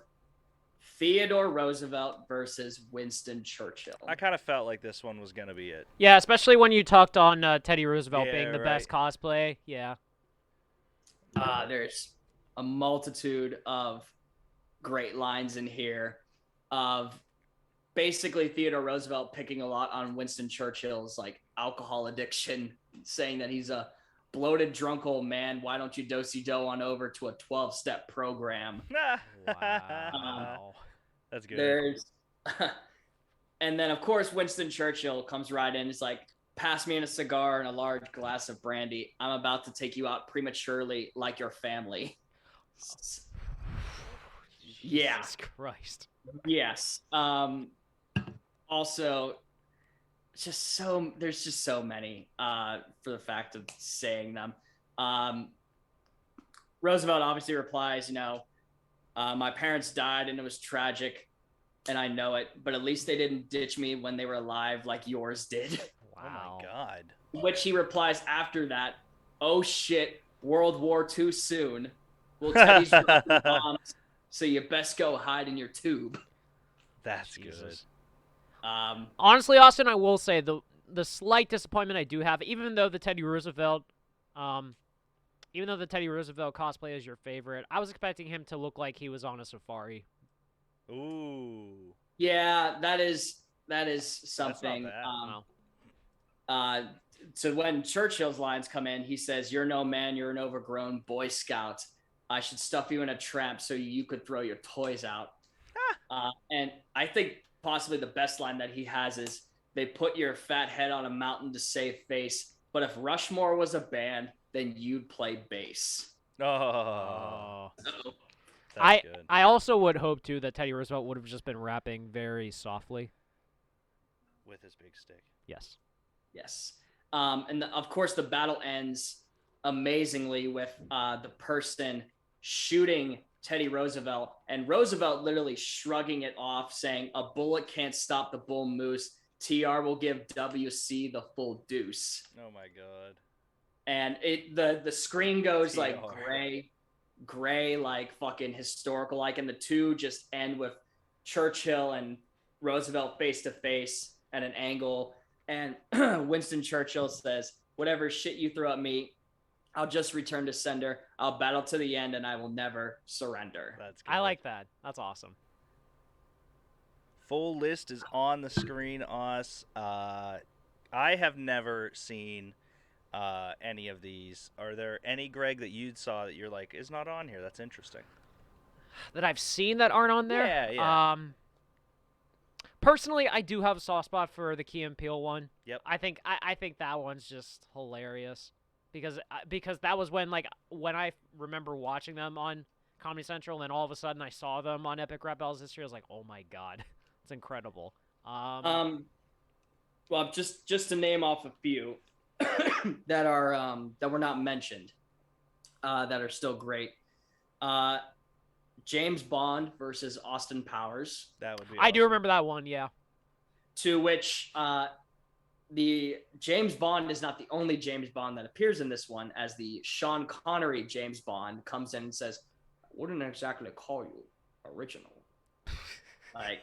Theodore Roosevelt versus Winston Churchill. I kind of felt like this one was going to be it. Yeah, especially when you talked on Teddy Roosevelt Yeah, being the best cosplay. Yeah. There's a multitude of great lines in here of basically Theodore Roosevelt picking a lot on Winston Churchill's like alcohol addiction, saying that he's a bloated, drunk old man. Why don't you do-si-do on over to a 12-step program? Wow. That's good. There's, and then of course Winston Churchill comes right in. It's like, pass me in a cigar and a large glass of brandy. I'm about to take you out prematurely like your family. Yeah. Jesus Christ. Yes. Also, there's just so many for the fact of saying them. Roosevelt obviously replies, my parents died and it was tragic and I know it, but at least they didn't ditch me when they were alive like yours did. Wow. Oh my God. Which he replies after that, oh shit, World War II soon. We'll Teddy's dropping bombs, so you best go hide in your tube. That's good. Honestly, Austin, I will say the slight disappointment I do have, even though the Teddy Roosevelt cosplay is your favorite, I was expecting him to look like he was on a safari. Ooh. Yeah, that is something. That's not bad. So when Churchill's lines come in, he says, "You're no man, you're an overgrown Boy Scout. I should stuff you in a trap so you could throw your toys out." And I think possibly the best line that he has is, "They put your fat head on a mountain to save face, but if Rushmore was a band, then you'd play bass." Oh. I also would hope too that Teddy Roosevelt would have just been rapping very softly with his big stick. Yes. Yes. And of course the battle ends amazingly with the person shooting Teddy Roosevelt and Roosevelt literally shrugging it off, saying, "A bullet can't stop the bull moose. TR will give WC the full deuce." Oh my God. And the screen goes TR. like gray, like fucking historical, like, and the two just end with Churchill and Roosevelt face to face at an angle. And Winston Churchill says, "Whatever shit you throw at me, I'll just return to sender. I'll battle to the end and I will never surrender." That's good. I like that. That's awesome. Full list is on the screen, Us. I have never seen any of these. Are there any, Greg, that you saw that you're like, is not on here? That's interesting. That I've seen that aren't on there? Yeah. Personally, I do have a soft spot for the Key and Peele one. Yep. I think that one's just hilarious because that was when I remember watching them on Comedy Central, and then all of a sudden I saw them on Epic Rap Battles history. I was like, oh my God, it's incredible. Well, just to name off a few that are that were not mentioned, that are still great. James Bond versus Austin Powers. That would be. I do remember that one, yeah. To which the James Bond is not the only James Bond that appears in this one, as the Sean Connery James Bond comes in and says, "I wouldn't exactly call you original." Like,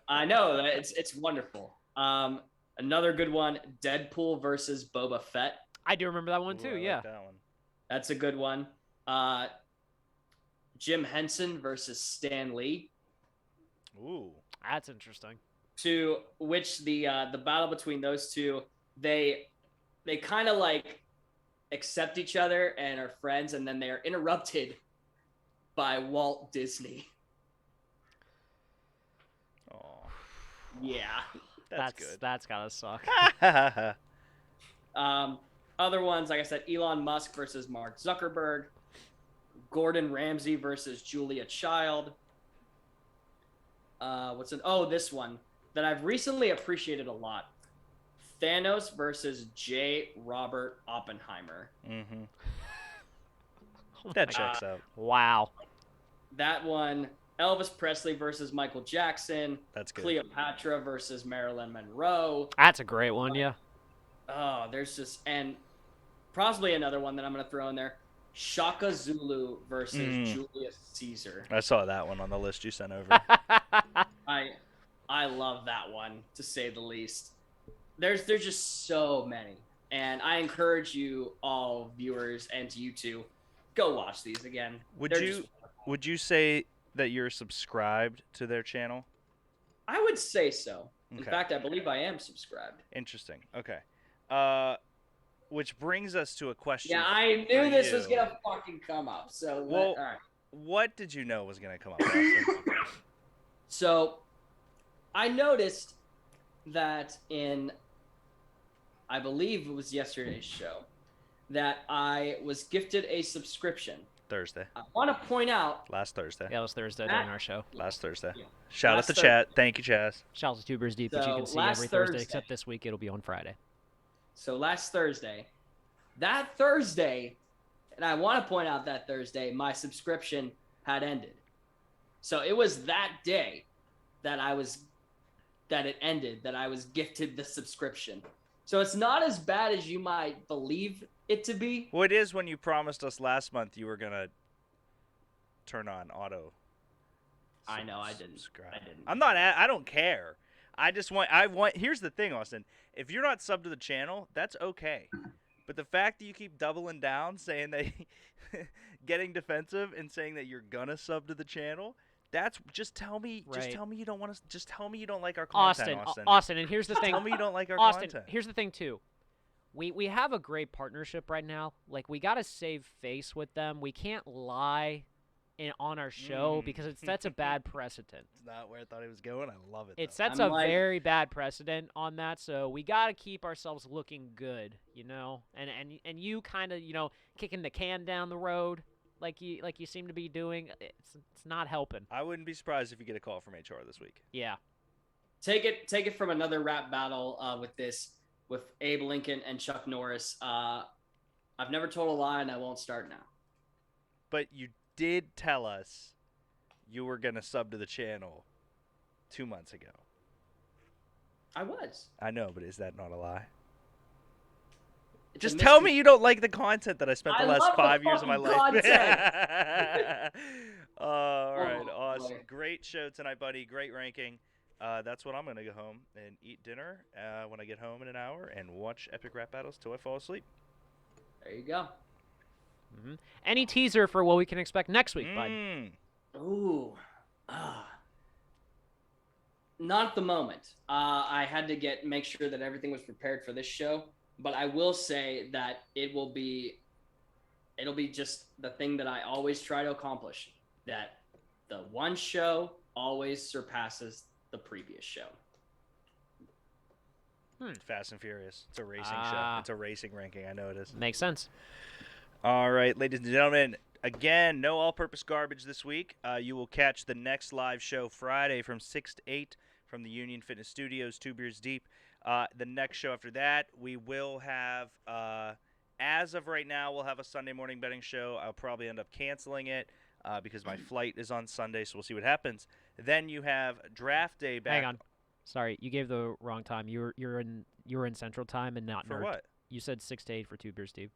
I know it's wonderful. Another good one, Deadpool versus Boba Fett. I do remember that one too. I Yeah, like that one. That's a good one. Jim Henson versus Stan Lee. Ooh, that's interesting. To which the battle between those two, they kind of like accept each other and are friends, and then they are interrupted by Walt Disney. Oh, yeah, that's good. That's gotta suck. Other ones, like I said, Elon Musk versus Mark Zuckerberg. Gordon Ramsay versus Julia Child. This one that I've recently appreciated a lot. Thanos versus J. Robert Oppenheimer. Mm-hmm. That checks out. Wow. That one. Elvis Presley versus Michael Jackson. That's good. Cleopatra versus Marilyn Monroe. That's a great one, yeah. Oh, and possibly another one that I'm going to throw in there. Shaka Zulu versus Julius Caesar. I saw that one on the list you sent over. I love that one, to say the least. There's just so many. And I encourage you all, viewers, and you two, go watch these again. Would you say that you're subscribed to their channel? I would say so. Okay. In fact, I believe I am subscribed. Interesting. Okay. Which brings us to a question. Yeah, I knew this was gonna fucking come up. So, all right. What did you know was gonna come up, Austin? So, I noticed that I believe it was yesterday's show, that I was gifted a subscription. Thursday. I want to point out. Last Thursday. Yeah, it was Thursday during our show. Last Thursday. Yeah. Shout out to chat. Thank you, Chaz. Shout out to Tubers Deep, which you can see every Thursday, except this week it'll be on Friday. So last Thursday, and I want to point out that Thursday, my subscription had ended. So it was that day that it ended, that I was gifted the subscription. So it's not as bad as you might believe it to be. Well, it is when you promised us last month you were going to turn on auto. I know, I didn't. I don't care. Here's the thing, Austin. If you're not subbed to the channel, that's okay. But the fact that you keep doubling down, saying that, getting defensive and saying that you're gonna sub to the channel, just tell me you don't want to. Just tell me you don't like our content, Austin. And here's the thing. Tell me you don't like our content. Here's the thing too. We have a great partnership right now. Like, we gotta save face with them. We can't lie on our show because that's a bad precedent. It's not where I thought it was going. I love it. It sets a very bad precedent on that, so we gotta keep ourselves looking good, you know. And you kind of, you know, kicking the can down the road like you seem to be doing. It's not helping. I wouldn't be surprised if you get a call from HR this week. Yeah. Take it from another rap battle with Abe Lincoln and Chuck Norris. I've never told a lie, and I won't start now. But you did tell us you were going to sub to the channel 2 months ago. I was. I know, but is that not a lie? It's Just tell me you don't like the content that I spent the last 5 years of my life. All right, awesome. Great show tonight, buddy. Great ranking. That's what I'm going to go home and eat dinner when I get home in an hour and watch Epic Rap Battles till I fall asleep. There you go. Mm-hmm. Any teaser for what we can expect next week, bud? Ooh. Not at the moment. I had to make sure that everything was prepared for this show, but I will say that it'll be just the thing that I always try to accomplish, that the one show always surpasses the previous show. Fast and Furious. It's a racing show. It's a racing ranking. I know it is. Makes sense. All right, ladies and gentlemen. Again, no all-purpose garbage this week. You will catch the next live show Friday from 6 to 8 from the Union Fitness Studios, 2 Beers Deep. The next show after that, we will have, as of right now, we'll have a Sunday morning betting show. I'll probably end up canceling it because my flight is on Sunday, so we'll see what happens. Then you have draft day back. Hang on. Sorry, you gave the wrong time. You're in Central Time and not For Nerd. what? You said 6 to 8 for 2 Beers Deep.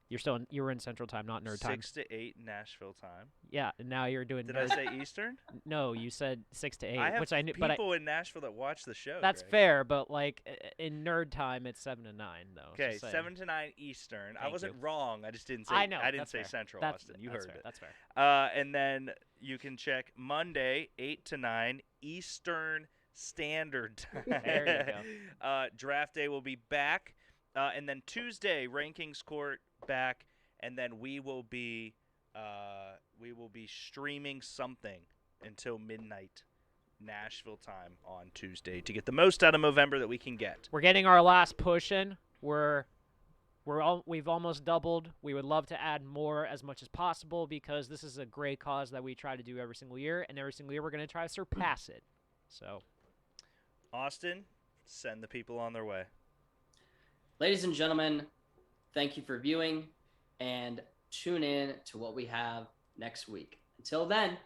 You were in Central Time, not Nerd Time. 6 to 8 Nashville time. Yeah, and now you're doing. Did I say Eastern? No, you said 6 to 8, I have which I knew. people in Nashville that watch the show. That's Greg. fair, but like in Nerd Time, it's 7 to 9 though. Okay, 7 to 9 Eastern. Thank I wasn't you. wrong. I just didn't say. I know. I didn't That's say fair. Central, Austin. You heard fair. it. That's fair. And then you can check Monday 8 to 9 Eastern Standard Time. There you go. Draft day will be back, and then Tuesday RankKing's Court back. And then we will be streaming something until midnight Nashville time on Tuesday to get the most out of Movember that we can get. We're getting our last push in. We're we've almost doubled. We would love to add more as much as possible because this is a great cause that we try to do every single year, and every single year we're going to try to surpass it. So, Austin, send the people on their way. Ladies and gentlemen, thank you for viewing, and tune in to what we have next week. Until then,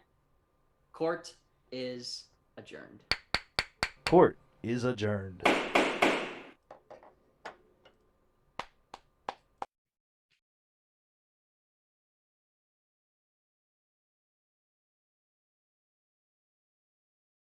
court is adjourned. Court is adjourned.